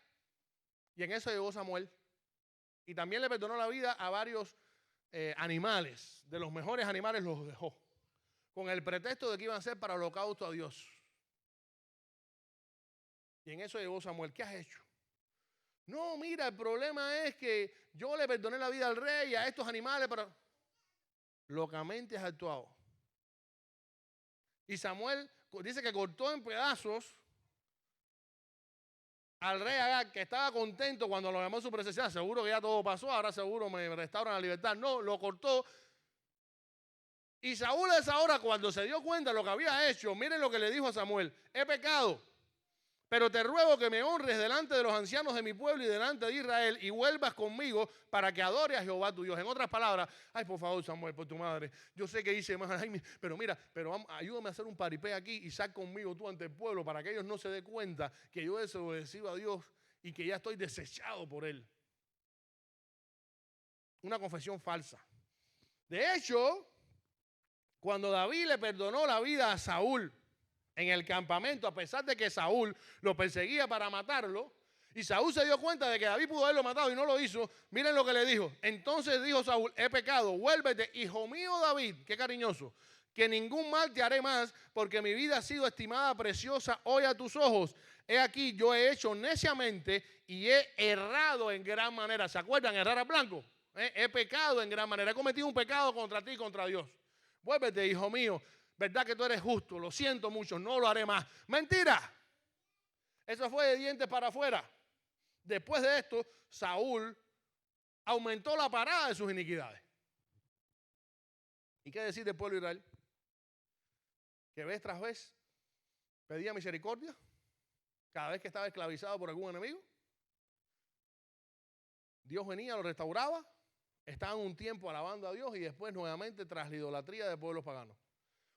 Speaker 3: Y en eso llegó Samuel. Y también le perdonó la vida a varios animales. De los mejores animales los dejó. Con el pretexto de que iban a ser para holocausto a Dios. Y en eso llegó Samuel. ¿Qué has hecho? No, mira, el problema es que yo le perdoné la vida al rey y a estos animales, pero locamente has actuado. Y Samuel dice que cortó en pedazos al rey Agag, que estaba contento cuando lo llamó su presencia. Seguro que ya todo pasó, ahora seguro me restauran la libertad. No, lo cortó. Y Saúl a esa hora, cuando se dio cuenta de lo que había hecho, miren lo que le dijo a Samuel: he pecado, pero te ruego que me honres delante de los ancianos de mi pueblo y delante de Israel y vuelvas conmigo para que adore a Jehová tu Dios. En otras palabras, ay, por favor, Samuel, por tu madre, yo sé que hice más, pero mira, ayúdame a hacer un paripé aquí y sal conmigo tú ante el pueblo para que ellos no se den cuenta que yo he desobedecido a Dios y que ya estoy desechado por él. Una confesión falsa. De hecho, cuando David le perdonó la vida a Saúl en el campamento, a pesar de que Saúl lo perseguía para matarlo, y Saúl se dio cuenta de que David pudo haberlo matado y no lo hizo, miren lo que le dijo. Entonces dijo Saúl: he pecado, vuélvete, hijo mío David, qué cariñoso, que ningún mal te haré más, porque mi vida ha sido estimada preciosa hoy a tus ojos. He aquí, yo he hecho neciamente y he errado en gran manera. ¿Se acuerdan? Errar a blanco. He pecado en gran manera, he cometido un pecado contra ti y contra Dios. Vuélvete, hijo mío. ¿Verdad que tú eres justo? Lo siento mucho, no lo haré más. ¡Mentira! Eso fue de dientes para afuera. Después de esto, Saúl aumentó la parada de sus iniquidades. ¿Y qué decir del pueblo de Israel? Que vez tras vez pedía misericordia cada vez que estaba esclavizado por algún enemigo. Dios venía, lo restauraba, estaban un tiempo alabando a Dios y después nuevamente tras la idolatría de pueblos paganos.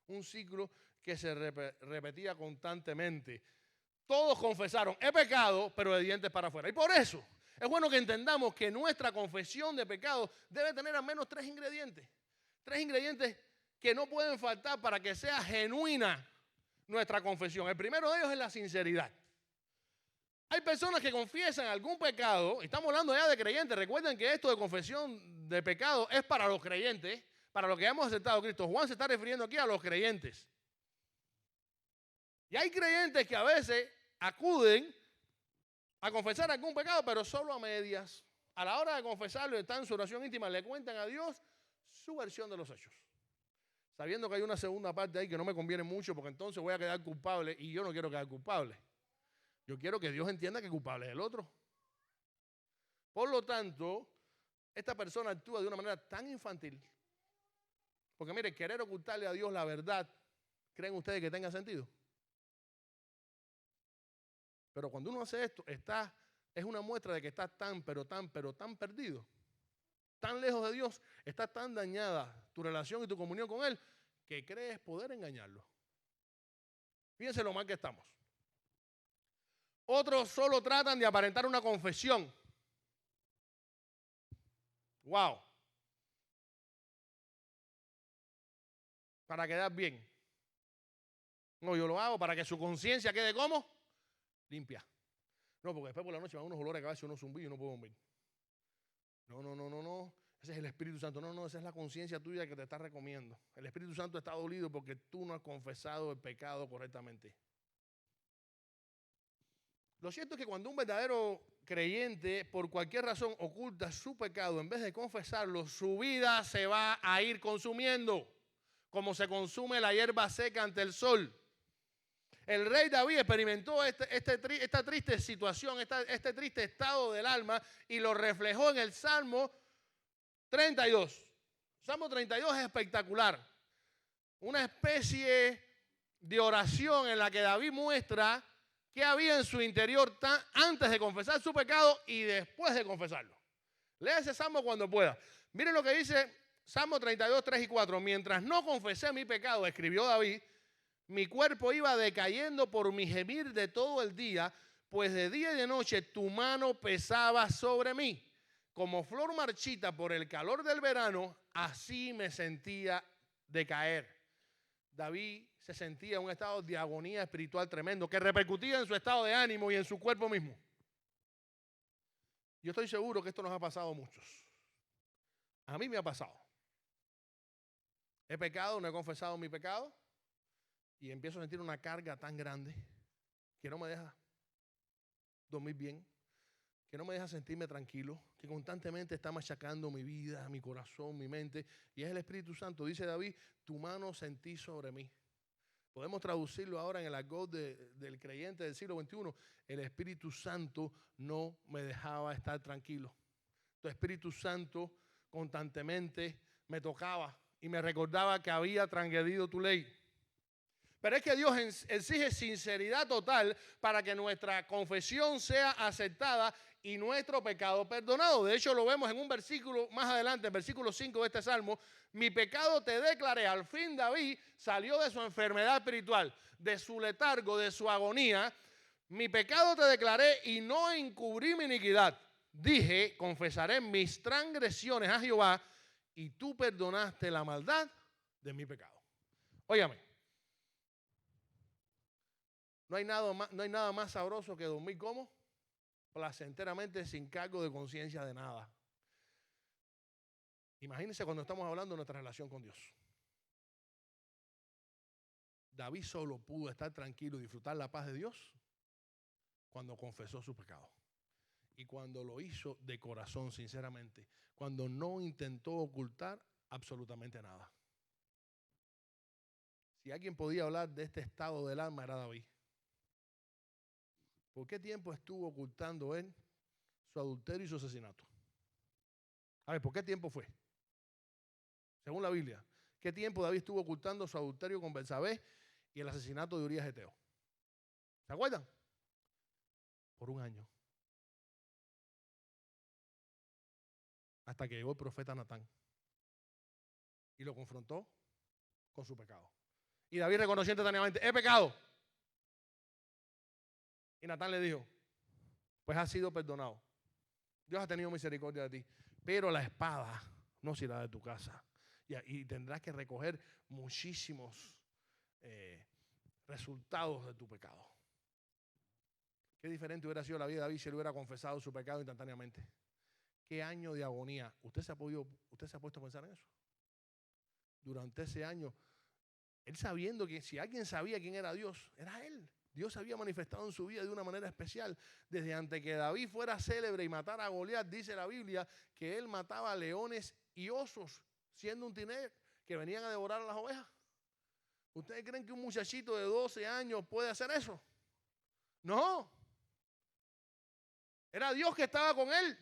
Speaker 3: Un ciclo que se repetía constantemente. Todos confesaron, he pecado, pero de dientes para afuera. Y por eso es bueno que entendamos que nuestra confesión de pecado debe tener al menos 3 ingredientes. 3 ingredientes que no pueden faltar para que sea genuina nuestra confesión. El primero de ellos es la sinceridad. Hay personas que confiesan algún pecado, estamos hablando ya de creyentes, recuerden que esto de confesión de pecado es para los creyentes, para los que hemos aceptado a Cristo. Juan se está refiriendo aquí a los creyentes. Y hay creyentes que a veces acuden a confesar algún pecado, pero solo a medias. A la hora de confesarlo, están en su oración íntima, le cuentan a Dios su versión de los hechos. Sabiendo que hay una segunda parte ahí que no me conviene mucho, porque entonces voy a quedar culpable y yo no quiero quedar culpable. Yo quiero que Dios entienda que culpable es el otro. Por lo tanto, esta persona actúa de una manera tan infantil. Porque mire, querer ocultarle a Dios la verdad, ¿creen ustedes que tenga sentido? Pero cuando uno hace esto, es una muestra de que está tan perdido. Tan lejos de Dios, está tan dañada tu relación y tu comunión con Él, que crees poder engañarlo. Fíjense lo mal que estamos. Otros solo tratan de aparentar una confesión. Wow. Para quedar bien. No, yo lo hago para que su conciencia quede ¿cómo? Limpia. No, porque después por la noche me dan unos olores de cabeza y unos zumbidos y no puedo dormir. No. Ese es el Espíritu Santo. No, esa es la conciencia tuya que te está recomiendo. El Espíritu Santo está dolido porque tú no has confesado el pecado correctamente. Lo cierto es que cuando un verdadero creyente, por cualquier razón, oculta su pecado, en vez de confesarlo, su vida se va a ir consumiendo, como se consume la hierba seca ante el sol. El rey David experimentó esta triste situación, este triste estado del alma, y lo reflejó en el Salmo 32. Salmo 32 es espectacular. Una especie de oración en la que David muestra qué había en su interior antes de confesar su pecado y después de confesarlo. Lea ese Salmo cuando pueda. Miren lo que dice Salmo 32, 3 y 4. Mientras no confesé mi pecado, escribió David, mi cuerpo iba decayendo por mi gemir de todo el día, pues de día y de noche tu mano pesaba sobre mí. Como flor marchita por el calor del verano, así me sentía decaer. David se sentía en un estado de agonía espiritual tremendo que repercutía en su estado de ánimo y en su cuerpo mismo. Yo estoy seguro que esto nos ha pasado a muchos. A mí me ha pasado. He pecado, no he confesado mi pecado y empiezo a sentir una carga tan grande que no me deja dormir bien, que no me deja sentirme tranquilo, que constantemente está machacando mi vida, mi corazón, mi mente. Y es el Espíritu Santo, dice David, tu mano sentí sobre mí. Podemos traducirlo ahora en el argot del creyente del siglo XXI. El Espíritu Santo no me dejaba estar tranquilo. Tu Espíritu Santo constantemente me tocaba y me recordaba que había transgredido tu ley. Pero es que Dios exige sinceridad total para que nuestra confesión sea aceptada y nuestro pecado perdonado. De hecho, lo vemos en un versículo más adelante, en versículo 5 de este Salmo. Mi pecado te declaré. Al fin David salió de su enfermedad espiritual, de su letargo, de su agonía. Mi pecado te declaré y no encubrí mi iniquidad. Dije, confesaré mis transgresiones a Jehová y tú perdonaste la maldad de mi pecado. Óigame. No hay nada más sabroso que dormir como placenteramente sin cargo de conciencia de nada. Imagínense cuando estamos hablando de nuestra relación con Dios. David solo pudo estar tranquilo y disfrutar la paz de Dios cuando confesó su pecado. Y cuando lo hizo de corazón, sinceramente. Cuando no intentó ocultar absolutamente nada. Si alguien podía hablar de este estado del alma, era David. ¿Por qué tiempo estuvo ocultando él su adulterio y su asesinato? A ver, ¿por qué tiempo fue? Según la Biblia, ¿qué tiempo David estuvo ocultando su adulterio con Betsabé y el asesinato de Urías Geteo? ¿Se acuerdan? Por 1 año. Hasta que llegó el profeta Natán y lo confrontó con su pecado. Y David reconoció instantáneamente: he pecado. Y Natán le dijo: pues has sido perdonado. Dios ha tenido misericordia de ti, pero la espada no se irá de tu casa. Y tendrás que recoger muchísimos resultados de tu pecado. Qué diferente hubiera sido la vida de David si él hubiera confesado su pecado instantáneamente. Qué año de agonía. ¿Usted se ha puesto a pensar en eso? Durante ese año, él sabiendo que si alguien sabía quién era Dios, era él. Dios se había manifestado en su vida de una manera especial. Desde antes que David fuera célebre y matara a Goliat, dice la Biblia que él mataba leones y osos, siendo un teenager, que venían a devorar a las ovejas. ¿Ustedes creen que un muchachito de 12 años puede hacer eso? No. Era Dios que estaba con él.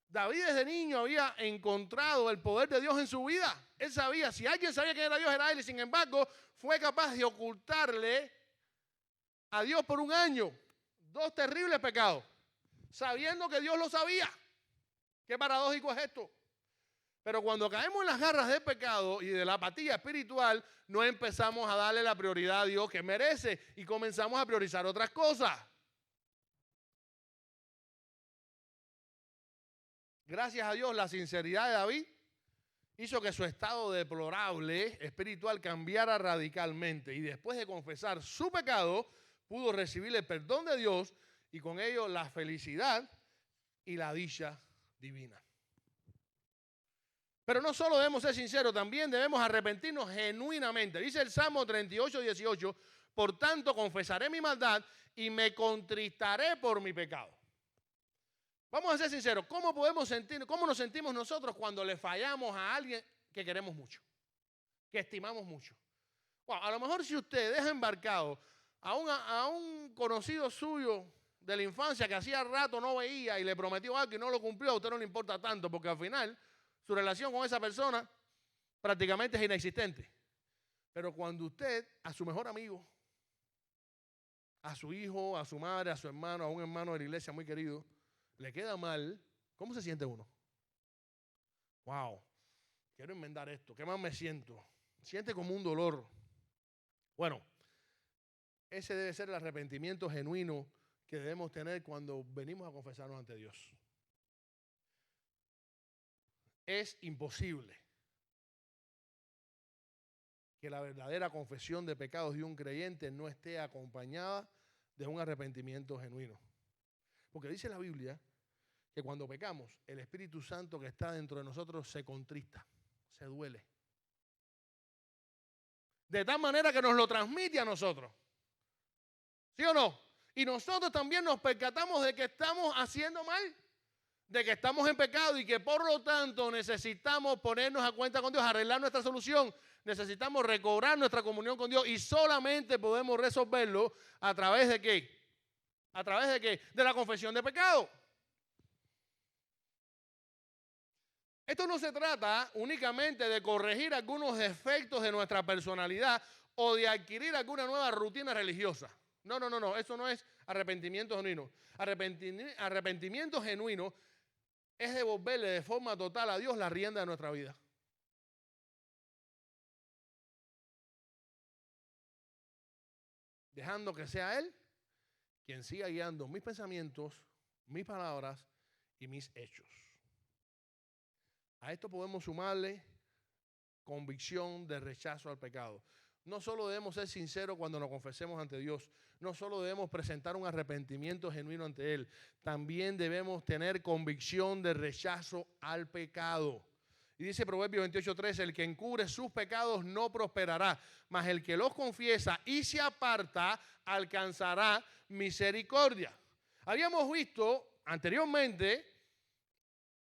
Speaker 3: David desde niño había encontrado el poder de Dios en su vida. Él sabía, si alguien sabía quién era Dios, era él. Y sin embargo, fue capaz de ocultarle a Dios por 1 año 2 terribles pecados, sabiendo que Dios lo sabía. Qué paradójico es esto. Pero cuando caemos en las garras del pecado y de la apatía espiritual, no empezamos a darle la prioridad a Dios que merece y comenzamos a priorizar otras cosas. Gracias a Dios, la sinceridad de David hizo que su estado deplorable espiritual cambiara radicalmente. Y después de confesar su pecado, pudo recibir el perdón de Dios y con ello la felicidad y la dicha divina. Pero no solo debemos ser sinceros, también debemos arrepentirnos genuinamente. Dice el Salmo 38, 18, por tanto confesaré mi maldad y me contristaré por mi pecado. Vamos a ser sinceros, ¿cómo nos sentimos nosotros cuando le fallamos a alguien que queremos mucho, que estimamos mucho? Bueno, a lo mejor si usted deja embarcado a un conocido suyo de la infancia que hacía rato no veía y le prometió algo y no lo cumplió, a usted no le importa tanto, porque al final su relación con esa persona prácticamente es inexistente. Pero cuando usted a su mejor amigo, a su hijo, a su madre, a su hermano, a un hermano de la iglesia muy querido, le queda mal, ¿cómo se siente uno? Wow, quiero enmendar esto, ¿qué más me siento? Siente como un dolor. Bueno, ese debe ser el arrepentimiento genuino que debemos tener cuando venimos a confesarnos ante Dios. Es imposible que la verdadera confesión de pecados de un creyente no esté acompañada de un arrepentimiento genuino. Porque dice la Biblia que cuando pecamos, el Espíritu Santo que está dentro de nosotros se contrista, se duele. De tal manera que nos lo transmite a nosotros. ¿Sí o no? Y nosotros también nos percatamos de que estamos haciendo mal, de que estamos en pecado y que por lo tanto necesitamos ponernos a cuenta con Dios, arreglar nuestra solución. Necesitamos recobrar nuestra comunión con Dios y solamente podemos resolverlo a través de ¿qué? ¿A través de qué? De la confesión de pecado. Esto no se trata únicamente de corregir algunos defectos de nuestra personalidad o de adquirir alguna nueva rutina religiosa. No, eso no es arrepentimiento genuino. Arrepentimiento genuino es devolverle de forma total a Dios la rienda de nuestra vida. Dejando que sea Él quien siga guiando mis pensamientos, mis palabras y mis hechos. A esto podemos sumarle convicción de rechazo al pecado. No solo debemos ser sinceros cuando nos confesemos ante Dios, no solo debemos presentar un arrepentimiento genuino ante Él, también debemos tener convicción de rechazo al pecado. Y dice Proverbios 28:13, el que encubre sus pecados no prosperará, mas el que los confiesa y se aparta alcanzará misericordia. Habíamos visto anteriormente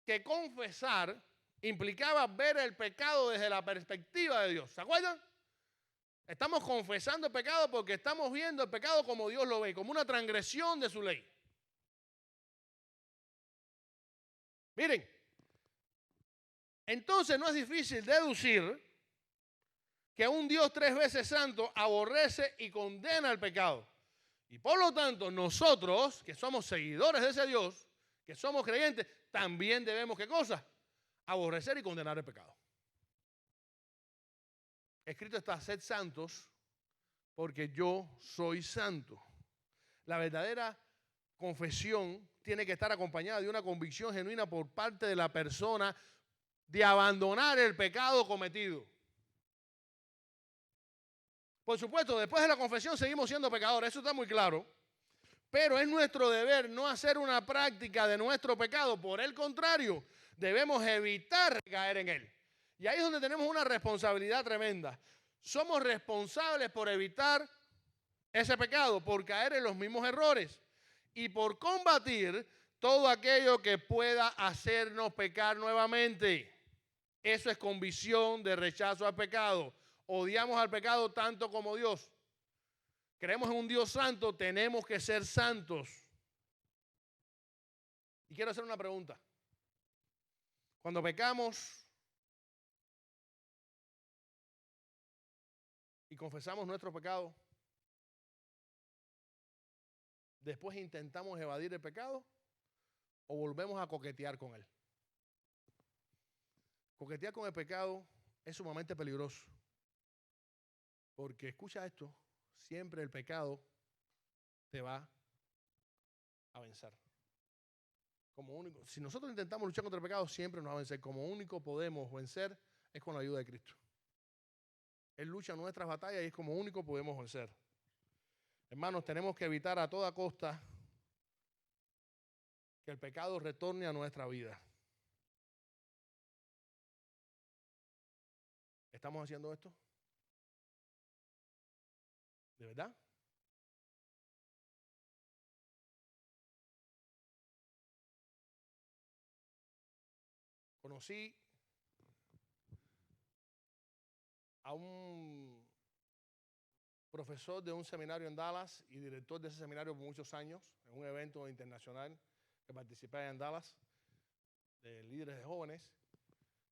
Speaker 3: que confesar implicaba ver el pecado desde la perspectiva de Dios. ¿Se acuerdan? Estamos confesando el pecado porque estamos viendo el pecado como Dios lo ve, como una transgresión de su ley. Miren, Entonces no es difícil deducir que un Dios 3 veces santo aborrece y condena el pecado. Y por lo tanto, nosotros, que somos seguidores de ese Dios, que somos creyentes, también debemos, ¿qué cosa? Aborrecer y condenar el pecado. Escrito está: sed santos, porque yo soy santo. La verdadera confesión tiene que estar acompañada de una convicción genuina por parte de la persona de abandonar el pecado cometido. Por supuesto, después de la confesión seguimos siendo pecadores, eso está muy claro. Pero es nuestro deber no hacer una práctica de nuestro pecado. Por el contrario, debemos evitar caer en él. Y ahí es donde tenemos una responsabilidad tremenda. Somos responsables por evitar ese pecado, por caer en los mismos errores y por combatir todo aquello que pueda hacernos pecar nuevamente. Eso es convicción de rechazo al pecado. Odiamos al pecado tanto como Dios. Creemos en un Dios santo, tenemos que ser santos. Y quiero hacer una pregunta. Cuando pecamos y confesamos nuestro pecado, ¿después intentamos evadir el pecado o volvemos a coquetear con él? Coquetear con el pecado es sumamente peligroso. Porque, escucha esto, siempre el pecado te va a vencer. Como único, si nosotros intentamos luchar contra el pecado, siempre nos va a vencer. Como único podemos vencer es con la ayuda de Cristo. Él lucha nuestras batallas y es como único podemos vencer. Hermanos, tenemos que evitar a toda costa que el pecado retorne a nuestra vida. ¿Estamos haciendo esto? ¿De verdad? Conocí a un profesor de un seminario en Dallas y director de ese seminario por muchos años, en un evento internacional que participé en Dallas, de líderes de jóvenes,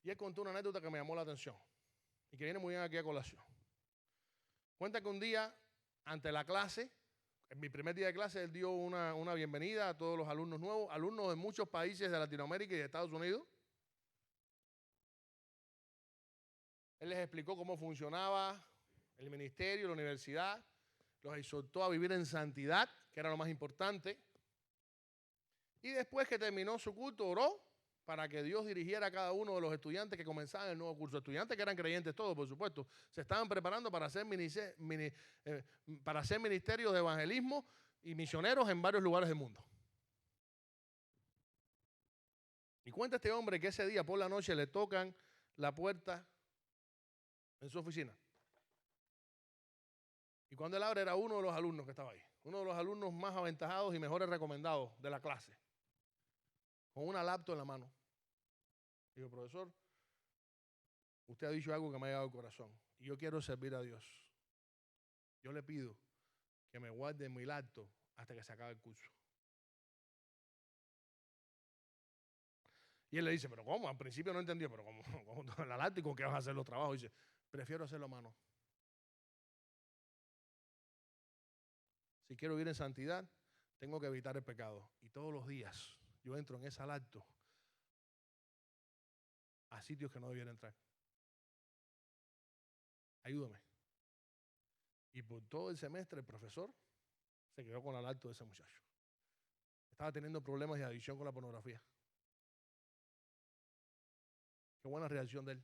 Speaker 3: y él contó una anécdota que me llamó la atención y que viene muy bien aquí a colación. Cuenta que un día, ante la clase, en mi primer día de clase, él dio una bienvenida a todos los alumnos nuevos, alumnos de muchos países de Latinoamérica y de Estados Unidos. Él les explicó cómo funcionaba el ministerio, la universidad, los exhortó a vivir en santidad, que era lo más importante. Y después que terminó su culto, oró para que Dios dirigiera a cada uno de los estudiantes que comenzaban el nuevo curso. Estudiantes que eran creyentes todos, por supuesto. Se estaban preparando para hacer ministerios de evangelismo y misioneros en varios lugares del mundo. Y cuenta este hombre que ese día por la noche le tocan la puerta en su oficina. Y cuando él abre era uno de los alumnos que estaba ahí. Uno de los alumnos más aventajados y mejores recomendados de la clase. Con una laptop en la mano. Digo, profesor, usted ha dicho algo que me ha llegado al corazón. Y yo quiero servir a Dios. Yo le pido que me guarde mi laptop hasta que se acabe el curso. Y él le dice, pero ¿cómo? Al principio no entendió, pero ¿cómo la laptop, ¿con qué vas a hacer los trabajos? Y dice, prefiero hacerlo a mano. Si quiero vivir en santidad, tengo que evitar el pecado. Y todos los días yo entro en esa laptop a sitios que no debiera entrar. Ayúdame. Y por todo el semestre el profesor se quedó con la laptop de ese muchacho. Estaba teniendo problemas de adicción con la pornografía. Qué buena reacción de él.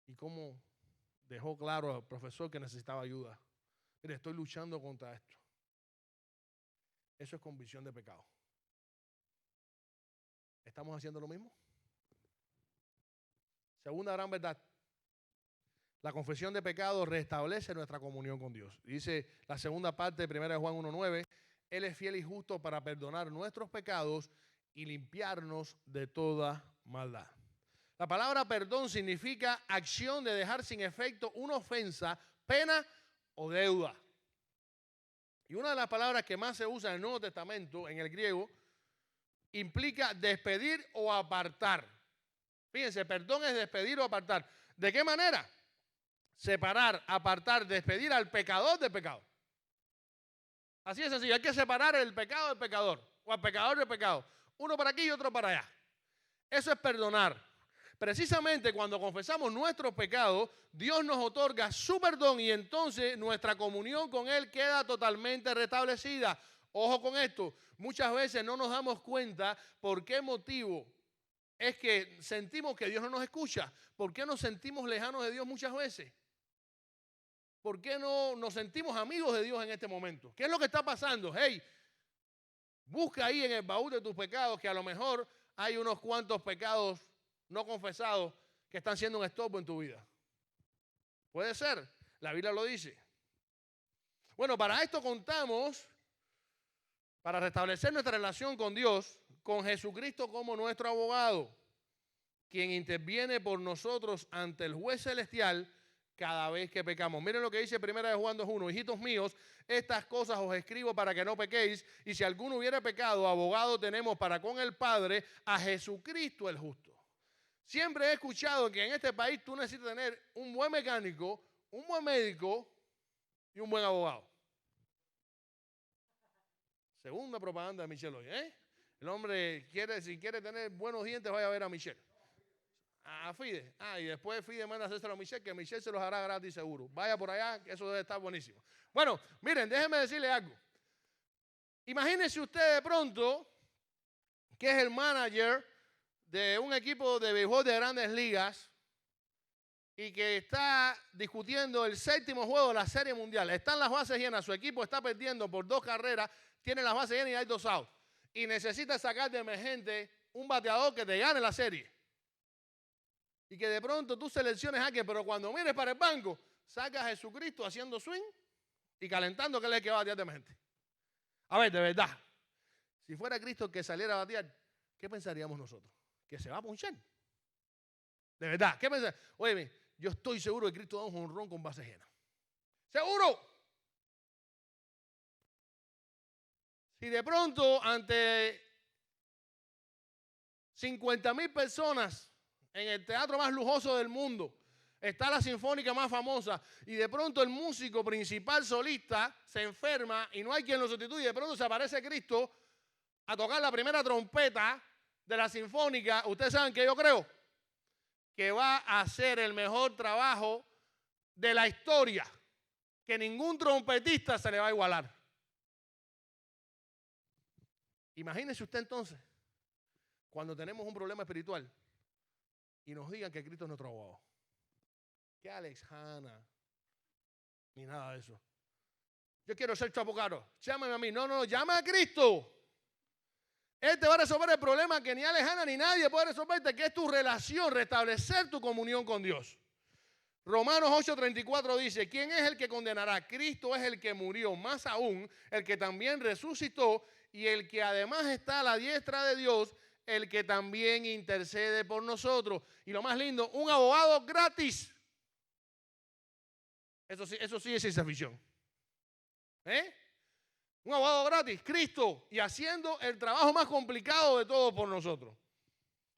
Speaker 3: Y cómo dejó claro al profesor que necesitaba ayuda. Mire, estoy luchando contra esto. Eso es convicción de pecado. ¿Estamos haciendo lo mismo? Segunda gran verdad. La confesión de pecado restablece nuestra comunión con Dios. Dice la segunda parte de 1 Juan 1:9. Él es fiel y justo para perdonar nuestros pecados y limpiarnos de toda maldad. La palabra perdón significa acción de dejar sin efecto una ofensa, pena o deuda. Y una de las palabras que más se usa en el Nuevo Testamento, en el griego, implica despedir o apartar. Fíjense, perdón es despedir o apartar. ¿De qué manera? Separar, apartar, despedir al pecador del pecado. Así es sencillo. Hay que separar el pecado del pecador o al pecador del pecado. Uno para aquí y otro para allá. Eso es perdonar. Precisamente cuando confesamos nuestros pecados, Dios nos otorga su perdón y entonces nuestra comunión con Él queda totalmente restablecida. Ojo con esto, muchas veces no nos damos cuenta por qué motivo es que sentimos que Dios no nos escucha. ¿Por qué nos sentimos lejanos de Dios muchas veces? ¿Por qué no nos sentimos amigos de Dios en este momento? ¿Qué es lo que está pasando? Hey, busca ahí en el baúl de tus pecados que a lo mejor hay unos cuantos pecados no confesados que están siendo un estorbo en tu vida. Puede ser, la Biblia lo dice. Bueno, para esto contamos, para restablecer nuestra relación con Dios, con Jesucristo como nuestro abogado, quien interviene por nosotros ante el juez celestial cada vez que pecamos. Miren lo que dice 1 Juan 2:1. Hijitos míos, estas cosas os escribo para que no pequéis, y si alguno hubiera pecado, abogado tenemos para con el Padre a Jesucristo el justo. Siempre he escuchado que en este país tú necesitas tener un buen mecánico, un buen médico y un buen abogado. Segunda propaganda de Michelle hoy, ¿eh? El hombre si quiere tener buenos dientes, vaya a ver a Michelle. A Fide. Y después Fide manda a hacerse a Michelle, que Michelle se los hará gratis seguro. Vaya por allá, que eso debe estar buenísimo. Bueno, miren, déjenme decirle algo. Imagínense usted de pronto que es el manager de un equipo de béisbol de grandes ligas y que está discutiendo el 7º juego de la Serie Mundial. Están las bases llenas, su equipo está perdiendo por 2 carreras, tiene las bases llenas y hay 2 outs. Y necesita sacar de emergente un bateador que te gane la serie. Y que de pronto tú selecciones a alguien, pero cuando mires para el banco, saca a Jesucristo haciendo swing y calentando, que él es el que va a batear de emergente. A ver, de verdad, si fuera Cristo el que saliera a batear, ¿qué pensaríamos nosotros? Que se va a ponchar. De verdad, ¿qué pensaríamos? Oye, yo estoy seguro que Cristo da un jonrón con base llena. ¡Seguro! Si de pronto ante 50,000 personas en el teatro más lujoso del mundo está la sinfónica más famosa y de pronto el músico principal solista se enferma y no hay quien lo sustituya y de pronto se aparece Cristo a tocar la primera trompeta de la sinfónica, ustedes saben que yo creo que va a hacer el mejor trabajo de la historia, que ningún trompetista se le va a igualar. Imagínese usted entonces, cuando tenemos un problema espiritual y nos digan que Cristo es nuestro abogado. Que Alex Hanna, ni nada de eso. Yo quiero ser tu abogado, llámame a mí. No, llama a Cristo. Él te va a resolver el problema que ni Alex Hanna ni nadie puede resolverte, que es tu relación, restablecer tu comunión con Dios. Romanos 8:34 dice, ¿quién es el que condenará? Cristo es el que murió, más aún, el que también resucitó y el que además está a la diestra de Dios, el que también intercede por nosotros. Y lo más lindo, un abogado gratis. Eso sí es ciencia ficción. Un abogado gratis, Cristo, y haciendo el trabajo más complicado de todo por nosotros.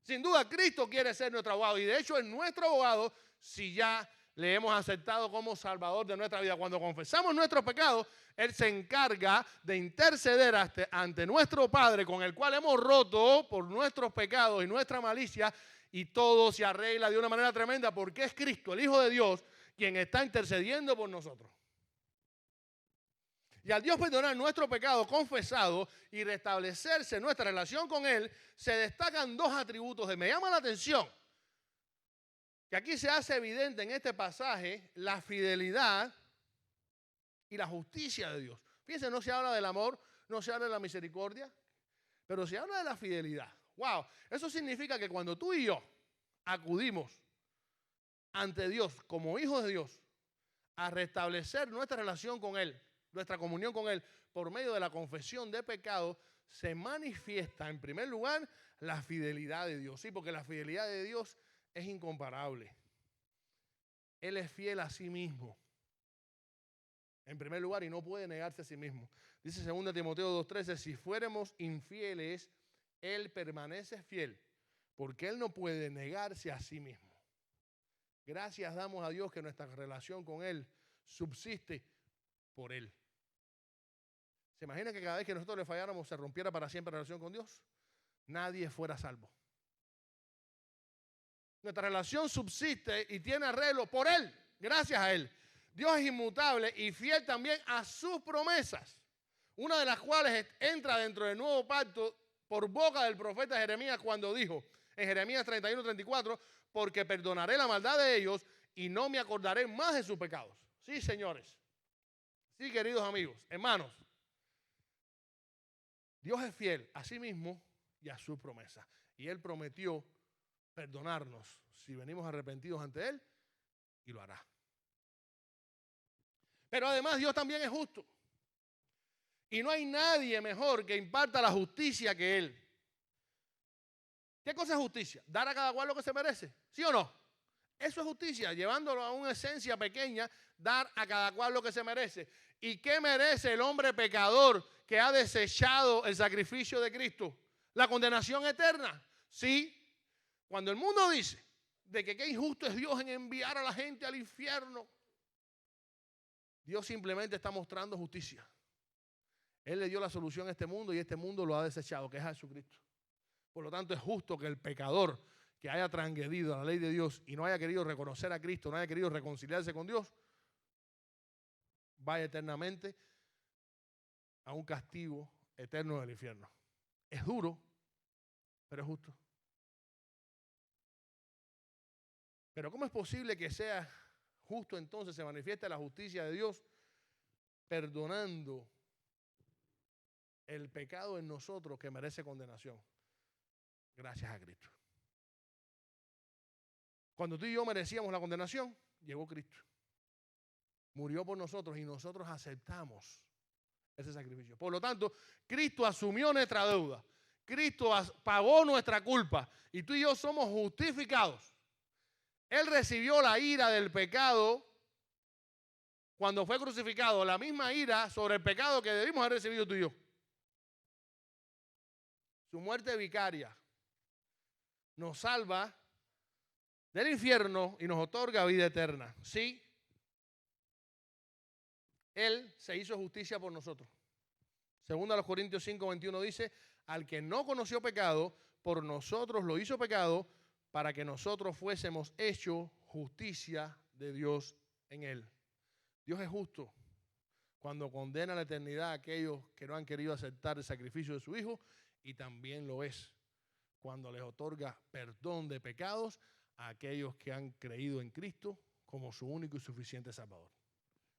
Speaker 3: Sin duda, Cristo quiere ser nuestro abogado y de hecho es nuestro abogado si ya le hemos aceptado como Salvador de nuestra vida. Cuando confesamos nuestros pecados, Él se encarga de interceder ante nuestro Padre, con el cual hemos roto por nuestros pecados y nuestra malicia, y todo se arregla de una manera tremenda porque es Cristo, el Hijo de Dios, quien está intercediendo por nosotros. Y al Dios perdonar nuestro pecado confesado y restablecerse nuestra relación con Él, se destacan 2 atributos. Me llama la atención que aquí se hace evidente en este pasaje la fidelidad y la justicia de Dios. Fíjense, no se habla del amor, no se habla de la misericordia, pero se habla de la fidelidad. ¡Wow! Eso significa que cuando tú y yo acudimos ante Dios como hijos de Dios a restablecer nuestra relación con Él, nuestra comunión con Él, por medio de la confesión de pecado, se manifiesta en primer lugar la fidelidad de Dios. Sí, porque la fidelidad de Dios es incomparable. Él es fiel a sí mismo, en primer lugar, y no puede negarse a sí mismo. Dice 2 Timoteo 2:13, si fuéramos infieles, Él permanece fiel, porque Él no puede negarse a sí mismo. Gracias damos a Dios que nuestra relación con Él subsiste por Él. ¿Se imagina que cada vez que nosotros le falláramos se rompiera para siempre la relación con Dios? Nadie fuera salvo. Nuestra relación subsiste y tiene arreglo por Él, gracias a Él. Dios es inmutable y fiel también a sus promesas, una de las cuales entra dentro del nuevo pacto por boca del profeta Jeremías cuando dijo en Jeremías 31:34, porque perdonaré la maldad de ellos y no me acordaré más de sus pecados. Sí, señores. Sí, queridos amigos, hermanos. Dios es fiel a sí mismo y a sus promesas. Y Él prometió perdonarnos si venimos arrepentidos ante Él, y lo hará. Pero además Dios también es justo. Y no hay nadie mejor que imparta la justicia que Él. ¿Qué cosa es justicia? Dar a cada cual lo que se merece. ¿Sí o no? Eso es justicia, llevándolo a una esencia pequeña, dar a cada cual lo que se merece. ¿Y qué merece el hombre pecador que ha desechado el sacrificio de Cristo? La condenación eterna. Sí, cuando el mundo dice de que qué injusto es Dios en enviar a la gente al infierno, Dios simplemente está mostrando justicia. Él le dio la solución a este mundo y este mundo lo ha desechado, que es a Jesucristo. Por lo tanto, es justo que el pecador que haya transgredido la ley de Dios y no haya querido reconocer a Cristo, no haya querido reconciliarse con Dios, vaya eternamente a un castigo eterno del infierno. Es duro, pero es justo. Pero ¿cómo es posible que sea justo entonces, se manifieste la justicia de Dios perdonando el pecado en nosotros que merece condenación? Gracias a Cristo. Cuando tú y yo merecíamos la condenación, llegó Cristo. Murió por nosotros y nosotros aceptamos ese sacrificio. Por lo tanto, Cristo asumió nuestra deuda. Cristo pagó nuestra culpa y tú y yo somos justificados. Él recibió la ira del pecado cuando fue crucificado, la misma ira sobre el pecado que debimos haber recibido tú y yo. Su muerte vicaria nos salva del infierno y nos otorga vida eterna. Sí, Él se hizo justicia por nosotros. Según a los Corintios 5:21 dice, al que no conoció pecado, por nosotros lo hizo pecado, para que nosotros fuésemos hechos justicia de Dios en Él. Dios es justo cuando condena a la eternidad a aquellos que no han querido aceptar el sacrificio de su Hijo, y también lo es cuando les otorga perdón de pecados a aquellos que han creído en Cristo como su único y suficiente Salvador.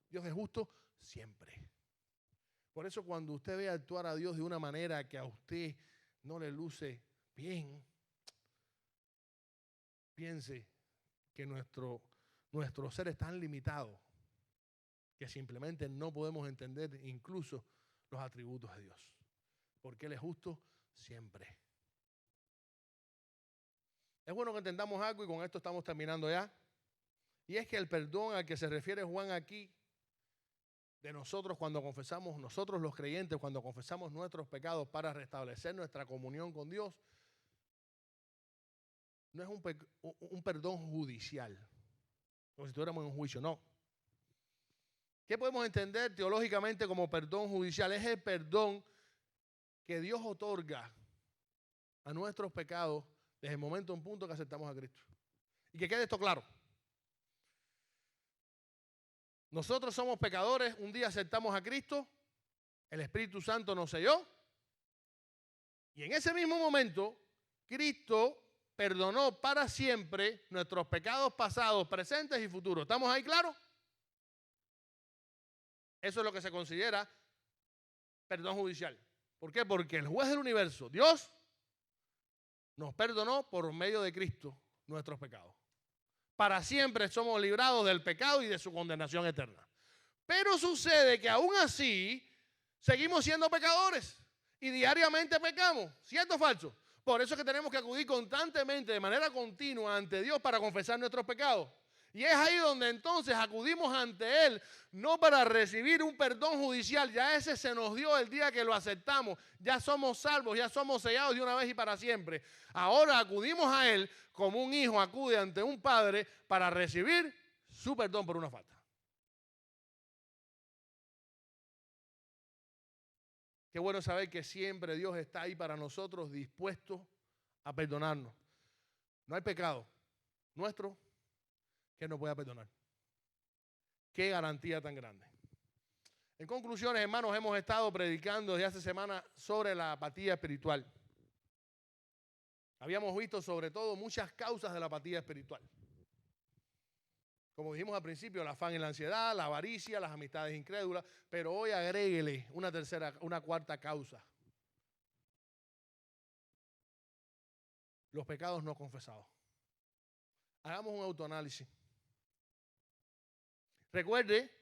Speaker 3: Dios es justo siempre. Por eso cuando usted ve actuar a Dios de una manera que a usted no le luce bien, piense que nuestro ser es tan limitado que simplemente no podemos entender incluso los atributos de Dios. Porque Él es justo siempre. Es bueno que entendamos algo y con esto estamos terminando ya. Y es que el perdón al que se refiere Juan aquí, de nosotros cuando confesamos, nosotros los creyentes cuando confesamos nuestros pecados para restablecer nuestra comunión con Dios, no es un perdón judicial, como si estuviéramos en un juicio, no. ¿Qué podemos entender teológicamente como perdón judicial? Es el perdón que Dios otorga a nuestros pecados desde el momento en punto que aceptamos a Cristo. Y que quede esto claro. Nosotros somos pecadores, un día aceptamos a Cristo, el Espíritu Santo nos selló, y en ese mismo momento, Cristo perdonó para siempre nuestros pecados pasados, presentes y futuros. ¿Estamos ahí claros? Eso es lo que se considera perdón judicial. ¿Por qué? Porque el juez del universo, Dios, nos perdonó por medio de Cristo nuestros pecados. Para siempre somos librados del pecado y de su condenación eterna. Pero sucede que aún así seguimos siendo pecadores y diariamente pecamos. ¿Cierto o falso? Por eso es que tenemos que acudir constantemente, de manera continua, ante Dios para confesar nuestros pecados. Y es ahí donde entonces acudimos ante Él, no para recibir un perdón judicial, ya ese se nos dio el día que lo aceptamos, ya somos salvos, ya somos sellados de una vez y para siempre. Ahora acudimos a Él como un hijo acude ante un padre para recibir su perdón por una falta. Qué bueno saber que siempre Dios está ahí para nosotros, dispuesto a perdonarnos. No hay pecado nuestro que no pueda perdonar. Qué garantía tan grande. En conclusiones, hermanos, hemos estado predicando desde hace semanas sobre la apatía espiritual. Habíamos visto sobre todo muchas causas de la apatía espiritual. Como dijimos al principio, el afán y la ansiedad, la avaricia, las amistades incrédulas, pero hoy agréguele una cuarta causa. Los pecados no confesados. Hagamos un autoanálisis. Recuerde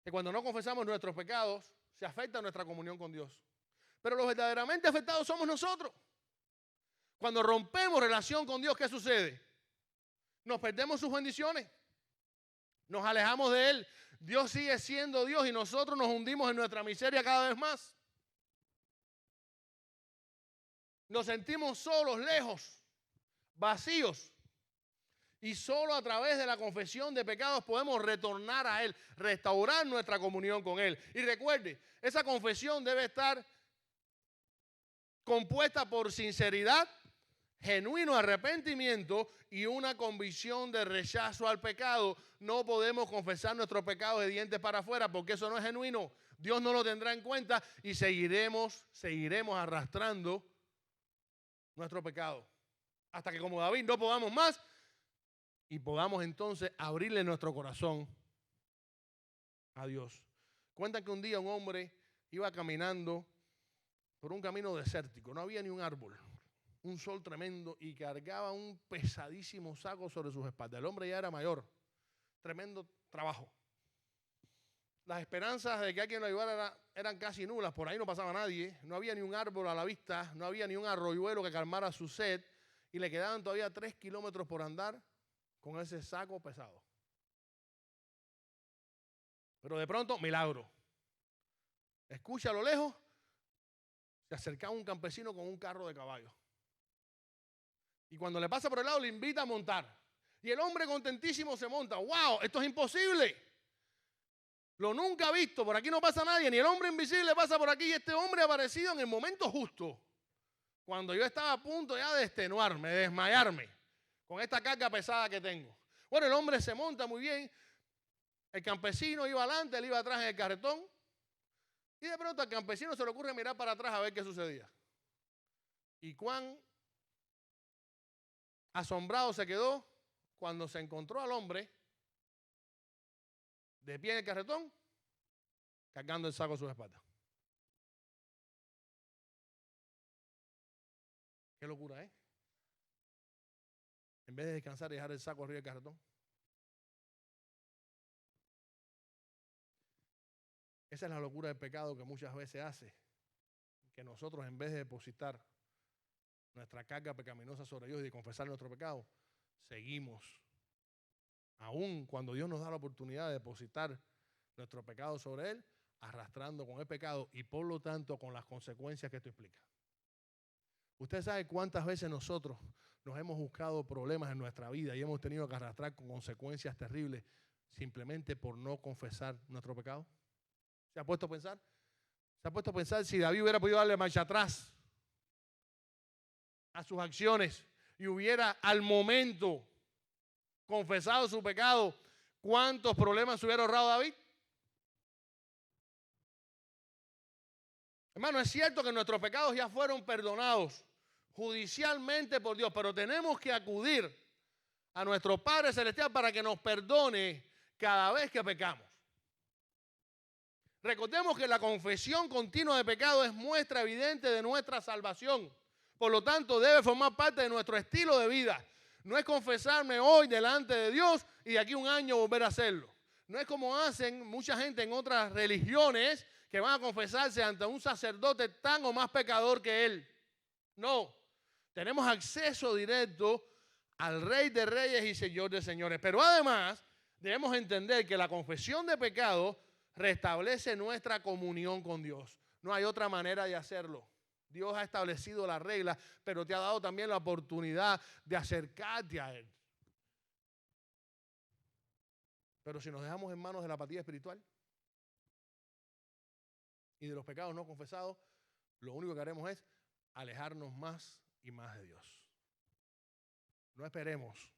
Speaker 3: que cuando no confesamos nuestros pecados, se afecta nuestra comunión con Dios. Pero los verdaderamente afectados somos nosotros. Cuando rompemos relación con Dios, ¿qué sucede? Nos perdemos sus bendiciones. Nos alejamos de Él. Dios sigue siendo Dios y nosotros nos hundimos en nuestra miseria cada vez más. Nos sentimos solos, lejos, vacíos. Y solo a través de la confesión de pecados podemos retornar a Él, restaurar nuestra comunión con Él. Y recuerde, esa confesión debe estar compuesta por sinceridad, genuino arrepentimiento y una convicción de rechazo al pecado. No podemos confesar nuestros pecados de dientes para afuera porque eso no es genuino. Dios no lo tendrá en cuenta y seguiremos arrastrando nuestro pecado. Hasta que como David no podamos más y podamos entonces abrirle nuestro corazón a Dios. Cuentan que un día un hombre iba caminando por un camino desértico. No había ni un árbol. Un sol tremendo y cargaba un pesadísimo saco sobre sus espaldas. El hombre ya era mayor. Tremendo trabajo. Las esperanzas de que alguien lo ayudara eran casi nulas. Por ahí no pasaba nadie. No había ni un árbol a la vista. No había ni un arroyuelo que calmara su sed. Y le quedaban todavía 3 kilómetros por andar con ese saco pesado. Pero de pronto, milagro. Escucha a lo lejos. Se acercaba un campesino con un carro de caballo. Y cuando le pasa por el lado, le invita a montar. Y el hombre contentísimo se monta. ¡Wow! Esto es imposible. Lo nunca visto. Por aquí no pasa nadie. Ni el hombre invisible pasa por aquí. Y este hombre ha aparecido en el momento justo. Cuando yo estaba a punto ya de extenuarme, de desmayarme. Con esta carga pesada que tengo. Bueno, el hombre se monta muy bien. El campesino iba adelante, él iba atrás en el carretón. Y de pronto al campesino se le ocurre mirar para atrás a ver qué sucedía. Y cuán asombrado se quedó cuando se encontró al hombre de pie en el carretón cargando el saco a sus espaldas. Qué locura, ¿eh? En vez de descansar y dejar el saco arriba del carretón. Esa es la locura del pecado que muchas veces hace. Que nosotros en vez de depositar nuestra carga pecaminosa sobre Dios y de confesar nuestro pecado, seguimos. Aún cuando Dios nos da la oportunidad de depositar nuestro pecado sobre Él, arrastrando con el pecado y por lo tanto con las consecuencias que esto implica. Usted sabe cuántas veces nosotros nos hemos buscado problemas en nuestra vida y hemos tenido que arrastrar con consecuencias terribles simplemente por no confesar nuestro pecado. ¿Se ha puesto a pensar? ¿Se ha puesto a pensar si David hubiera podido darle marcha atrás a sus acciones y hubiera al momento confesado su pecado, cuántos problemas se hubiera ahorrado David? Hermano, es cierto que nuestros pecados ya fueron perdonados judicialmente por Dios, pero tenemos que acudir a nuestro Padre Celestial para que nos perdone cada vez que pecamos. Recordemos que la confesión continua de pecado es muestra evidente de nuestra salvación. Por lo tanto, debe formar parte de nuestro estilo de vida. No es confesarme hoy delante de Dios y de aquí a un año volver a hacerlo. No es como hacen mucha gente en otras religiones que van a confesarse ante un sacerdote tan o más pecador que él. No, tenemos acceso directo al Rey de Reyes y Señor de Señores. Pero además debemos entender que la confesión de pecado restablece nuestra comunión con Dios. No hay otra manera de hacerlo. Dios ha establecido la regla, pero te ha dado también la oportunidad de acercarte a Él. Pero si nos dejamos en manos de la apatía espiritual y de los pecados no confesados, lo único que haremos es alejarnos más y más de Dios. No esperemos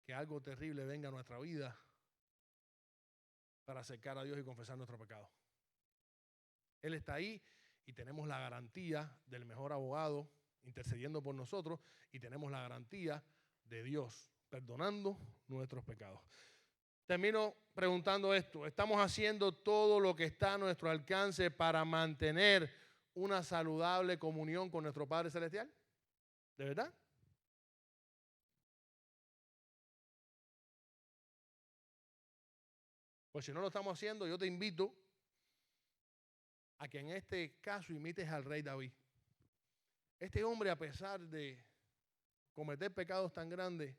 Speaker 3: que algo terrible venga a nuestra vida para acercar a Dios y confesar nuestro pecado. Él está ahí y tenemos la garantía del mejor abogado intercediendo por nosotros y tenemos la garantía de Dios perdonando nuestros pecados. Termino preguntando esto: ¿estamos haciendo todo lo que está a nuestro alcance para mantener una saludable comunión con nuestro Padre Celestial? ¿De verdad? Pues si no lo estamos haciendo, yo te invito a que en este caso imites al rey David. Este hombre, a pesar de cometer pecados tan grandes,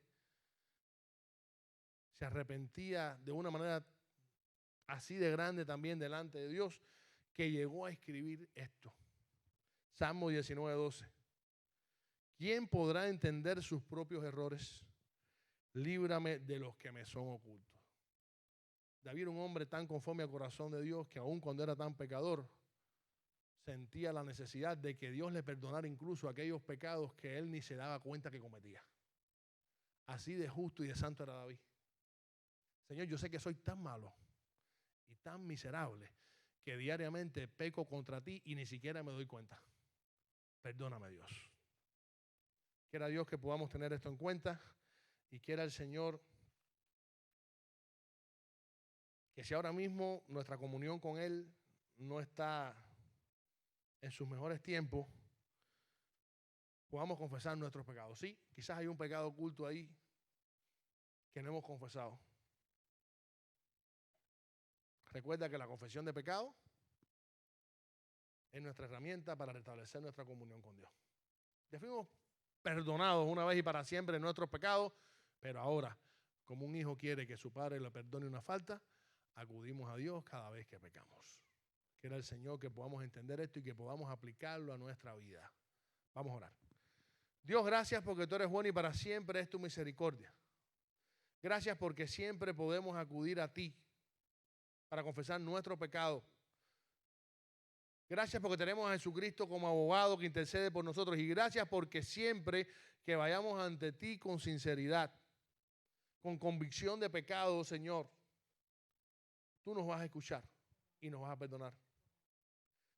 Speaker 3: se arrepentía de una manera así de grande también delante de Dios, que llegó a escribir esto. Salmo 19:12. ¿Quién podrá entender sus propios errores? Líbrame de los que me son ocultos. David era un hombre tan conforme al corazón de Dios que aun cuando era tan pecador, sentía la necesidad de que Dios le perdonara incluso aquellos pecados que él ni se daba cuenta que cometía. Así de justo y de santo era David. Señor, yo sé que soy tan malo y tan miserable que diariamente peco contra ti y ni siquiera me doy cuenta. Perdóname, Dios. Quiera Dios que podamos tener esto en cuenta y quiera el Señor que si ahora mismo nuestra comunión con Él no está en sus mejores tiempos, podamos confesar nuestros pecados. Sí, quizás hay un pecado oculto ahí que no hemos confesado. Recuerda que la confesión de pecado es nuestra herramienta para restablecer nuestra comunión con Dios. Ya fuimos perdonados una vez y para siempre de nuestros pecados, pero ahora, como un hijo quiere que su padre le perdone una falta, acudimos a Dios cada vez que pecamos. Quiera el Señor que podamos entender esto y que podamos aplicarlo a nuestra vida. Vamos a orar. Dios, gracias porque tú eres bueno y para siempre es tu misericordia. Gracias porque siempre podemos acudir a ti para confesar nuestro pecado. Gracias porque tenemos a Jesucristo como abogado que intercede por nosotros. Y gracias porque siempre que vayamos ante ti con sinceridad, con convicción de pecado, Señor, tú nos vas a escuchar y nos vas a perdonar.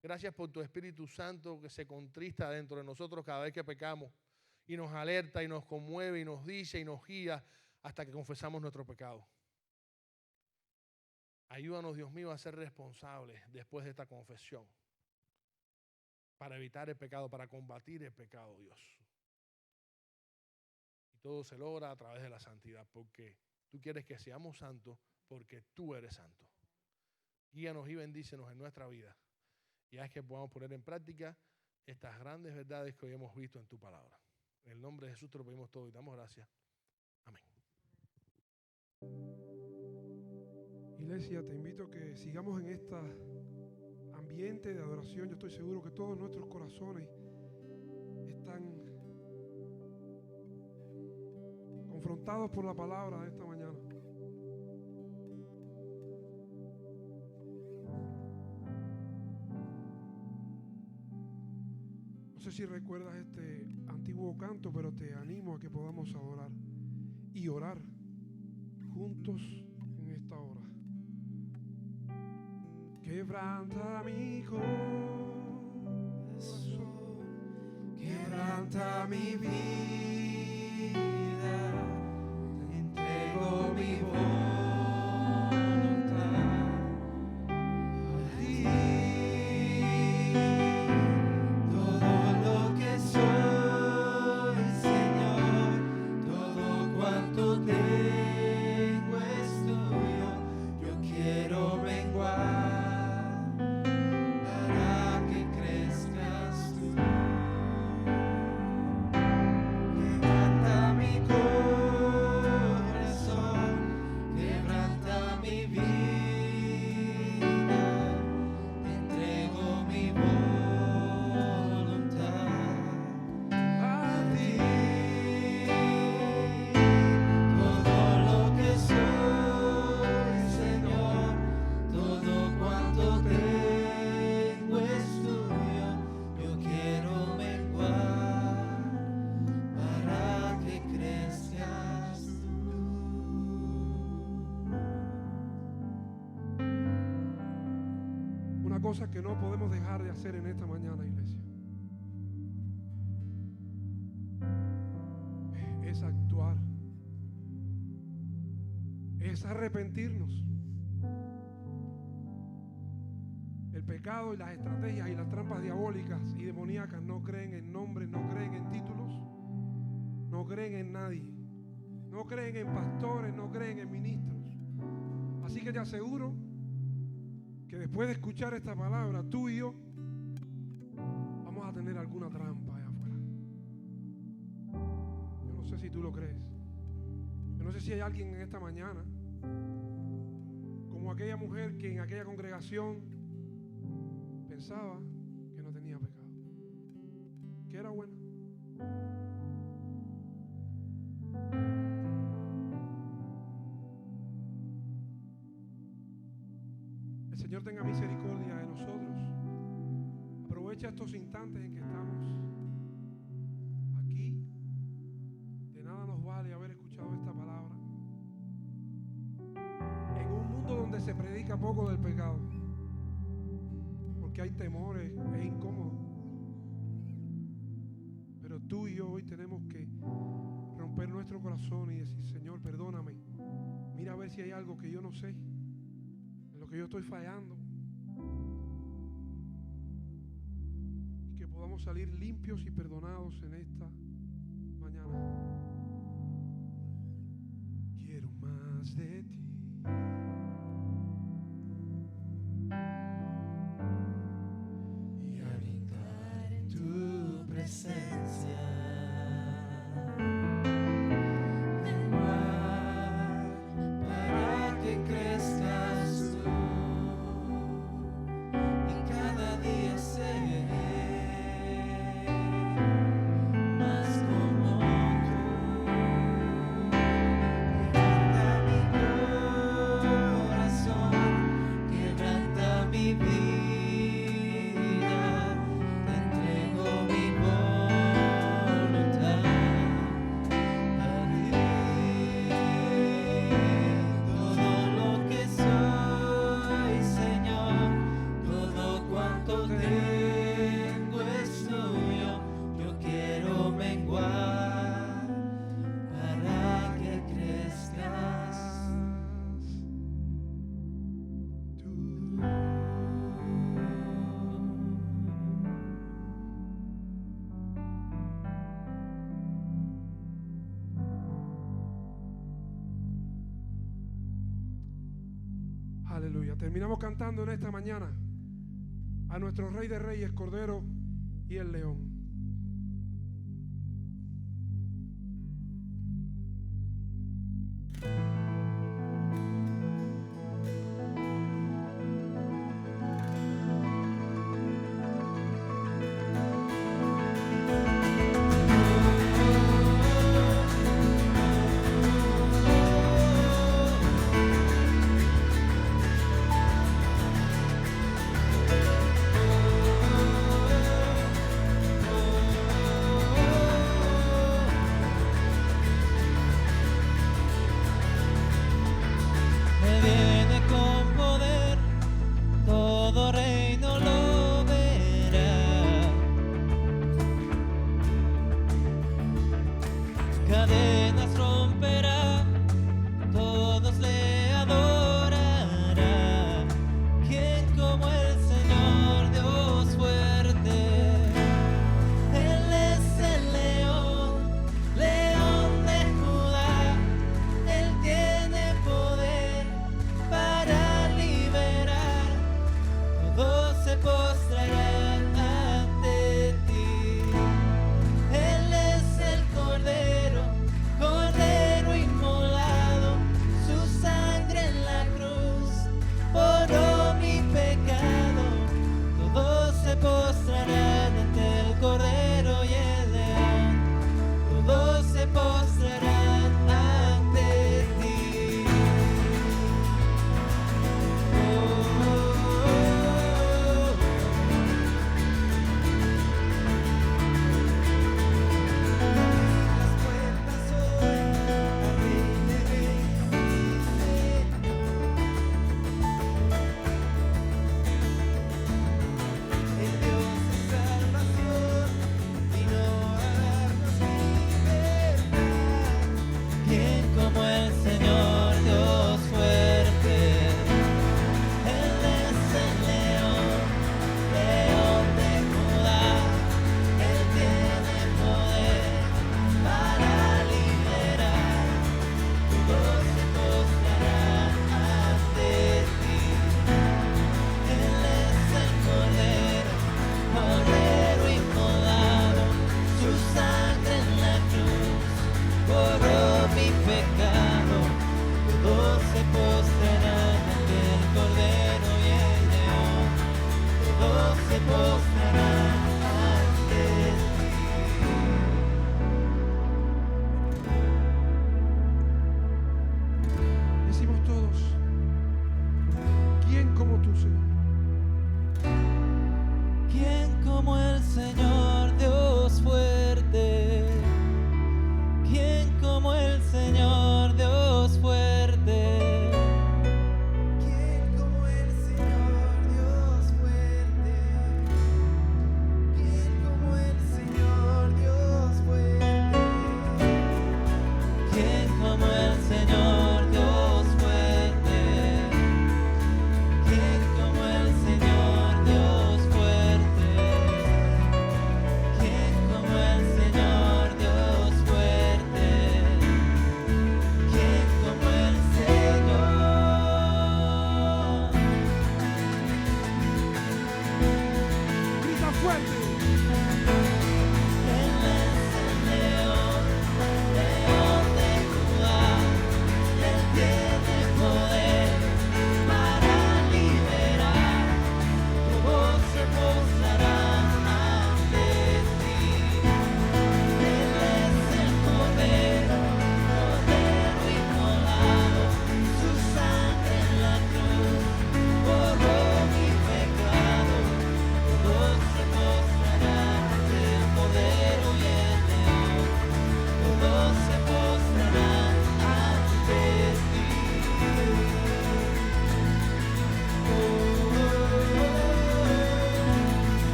Speaker 3: Gracias por tu Espíritu Santo que se contrista dentro de nosotros cada vez que pecamos y nos alerta y nos conmueve y nos dice y nos guía hasta que confesamos nuestro pecado. Ayúdanos, Dios mío, a ser responsables después de esta confesión para evitar el pecado, para combatir el pecado, Dios. Y todo se logra a través de la santidad, porque tú quieres que seamos santos, porque tú eres santo. Guíanos y bendícenos en nuestra vida y haz que podamos poner en práctica estas grandes verdades que hoy hemos visto en tu palabra. En el nombre de Jesús te lo pedimos todo y damos gracias. Amén.
Speaker 1: Iglesia, te invito a que sigamos en este ambiente de adoración. Yo estoy seguro que todos nuestros corazones están confrontados por la palabra de esta mañana. No sé si recuerdas este antiguo canto, pero te animo a que podamos adorar y orar juntos en esta hora. Quebranta mi corazón, quebranta mi vida, te entrego mi voluntad a ti. Todo lo que soy, Señor, todo cuanto tengo es tuyo. Yo quiero menguar para que crezcas tú. cosas que no podemos dejar de hacer en esta mañana, iglesia, es actuar, es arrepentirnos. El pecado y las estrategias y las trampas diabólicas y demoníacas no creen en nombres, no creen en títulos, no creen en nadie, no creen en pastores, no creen en ministros. Así que te aseguro que después de escuchar esta palabra, tú y yo vamos a tener alguna trampa allá afuera. Yo no sé si tú lo crees. Yo no sé si hay alguien en esta mañana como aquella mujer que en aquella congregación pensaba que no tenía pecado, que era buena. El Señor tenga misericordia de nosotros. Aprovecha estos instantes en que estamos aquí. De nada nos vale haber escuchado esta palabra en un mundo donde se predica poco del pecado, porque hay temores, es incómodo. Pero tú y yo hoy tenemos que romper nuestro corazón y decir: Señor, perdóname, mira a ver si hay algo que yo no sé, en lo que yo estoy fallando, y que podamos salir limpios y perdonados en esta mañana. Quiero más de ti.
Speaker 2: Y habitar en tu presencia. Para que crezcas tú y cada día seré más como tú. Quebranta mi corazón, quebranta mi vida, te entrego mi voluntad a ti. Todo lo que soy, Señor, todo cuanto tengo es tuyo. Yo quiero menguar para que crezcas tú.
Speaker 1: Aleluya. Terminamos cantando en esta mañana a nuestro Rey de Reyes, Cordero y el León.
Speaker 2: Me viene con poder, todo reino lo verá. Cadenas romperá, todos le adorarán. ¿Quién como el Señor Dios fuerte? Él es el león, león de Judá. Él tiene poder para liberar. Todos se postrarán ante ti. Él es el Cordero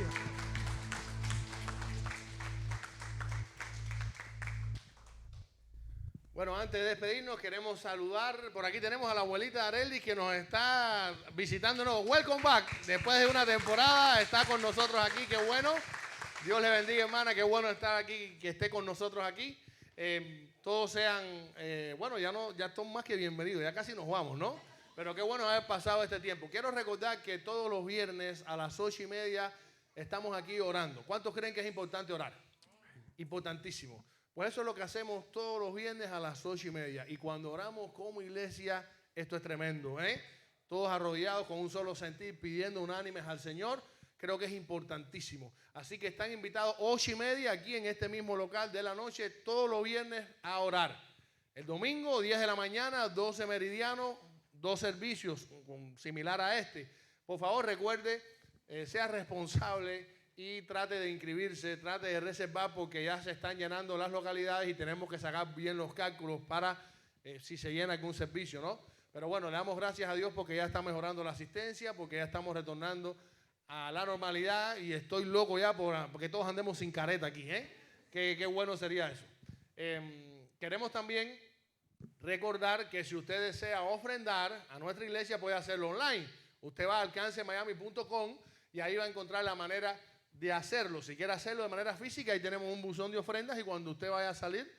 Speaker 1: Aleluya.
Speaker 3: Bueno, antes de despedirnos, queremos saludar. Por aquí tenemos a la abuelita Areldi que nos está visitándonos. Welcome back. Después de una temporada, está con nosotros aquí. Qué bueno. Dios le bendiga, hermana. Qué bueno estar aquí, que esté con nosotros aquí. Todos sean, bueno, ya están más que bienvenidos. Ya casi nos vamos, ¿no? Pero qué bueno haber pasado este tiempo. Quiero recordar que todos los viernes a las 8:30 estamos aquí orando. ¿Cuántos creen que es importante orar? Importantísimo. Pues eso es lo que hacemos todos los viernes a las 8:30. Y cuando oramos como iglesia, esto es tremendo, ¿eh? Todos arrodillados con un solo sentir, pidiendo unánimes al Señor. Creo que es importantísimo. Así que están invitados 8:30 aquí en este mismo local de la noche, todos los viernes a orar. El domingo, 10 de la mañana, 12 meridiano, 2 servicios similar a este. Por favor, recuerde, sea responsable y trate de inscribirse, trate de reservar porque ya se están llenando las localidades y tenemos que sacar bien los cálculos para si se llena algún servicio, ¿no? Pero bueno, le damos gracias a Dios porque ya está mejorando la asistencia, porque ya estamos retornando a la normalidad y estoy loco ya porque todos andemos sin careta aquí, ¿eh? Qué bueno sería eso. Queremos también recordar que si usted desea ofrendar a nuestra iglesia puede hacerlo online. Usted va a alcancemiami.com y ahí va a encontrar la manera de hacerlo. Si quiere hacerlo de manera física, ahí tenemos un buzón de ofrendas y cuando usted vaya a salir,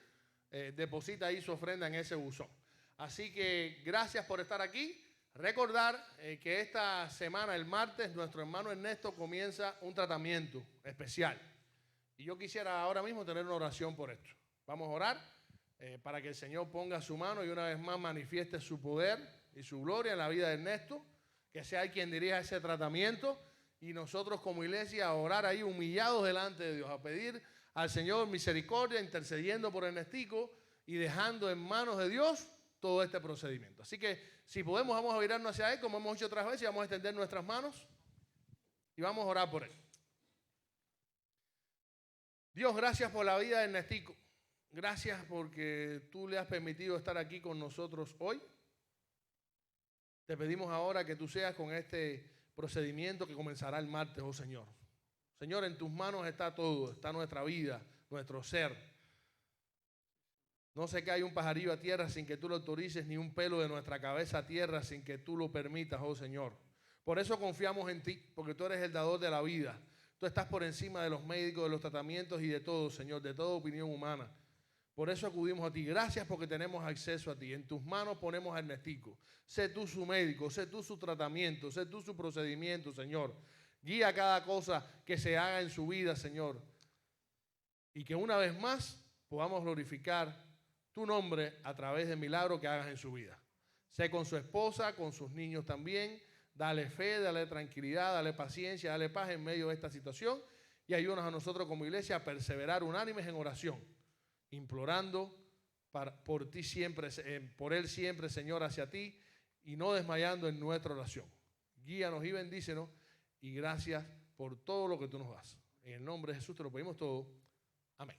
Speaker 3: deposita ahí su ofrenda en ese buzón. Así que gracias por estar aquí. Recordar que esta semana, el martes, nuestro hermano Ernesto comienza un tratamiento especial. Y yo quisiera ahora mismo tener una oración por esto. Vamos a orar para que el Señor ponga su mano y una vez más manifieste su poder y su gloria en la vida de Ernesto. Que sea él quien dirija ese tratamiento. Y nosotros como iglesia a orar ahí humillados delante de Dios, a pedir al Señor misericordia, intercediendo por Ernestico y dejando en manos de Dios todo este procedimiento. Así que si podemos, vamos a virarnos hacia Él, como hemos hecho otras veces, y vamos a extender nuestras manos y vamos a orar por Él. Dios, gracias por la vida de Ernestico. Gracias porque tú le has permitido estar aquí con nosotros hoy. Te pedimos ahora que tú seas con este procedimiento que comenzará el martes, oh Señor. Señor, en tus manos está todo, está nuestra vida, nuestro ser. No se cae un pajarillo a tierra sin que tú lo autorices, ni un pelo de nuestra cabeza a tierra sin que tú lo permitas, oh Señor. Por eso confiamos en ti, porque tú eres el dador de la vida. Tú estás por encima de los médicos, de los tratamientos y de todo, Señor, de toda opinión humana. Por eso acudimos a ti. Gracias porque tenemos acceso a ti. En tus manos ponemos a Ernestico. Sé tú su médico, sé tú su tratamiento, sé tú su procedimiento, Señor. Guía cada cosa que se haga en su vida, Señor. Y que una vez más podamos glorificar tu nombre a través del milagro que hagas en su vida. Sé con su esposa, con sus niños también. Dale fe, dale tranquilidad, dale paciencia, dale paz en medio de esta situación. Y ayúdanos a nosotros como iglesia a perseverar unánimes en oración. Implorando por ti siempre, por Él siempre, Señor, hacia ti y no desmayando en nuestra oración. Guíanos y bendícenos y gracias por todo lo que tú nos das. En el nombre de Jesús te lo pedimos todo. Amén.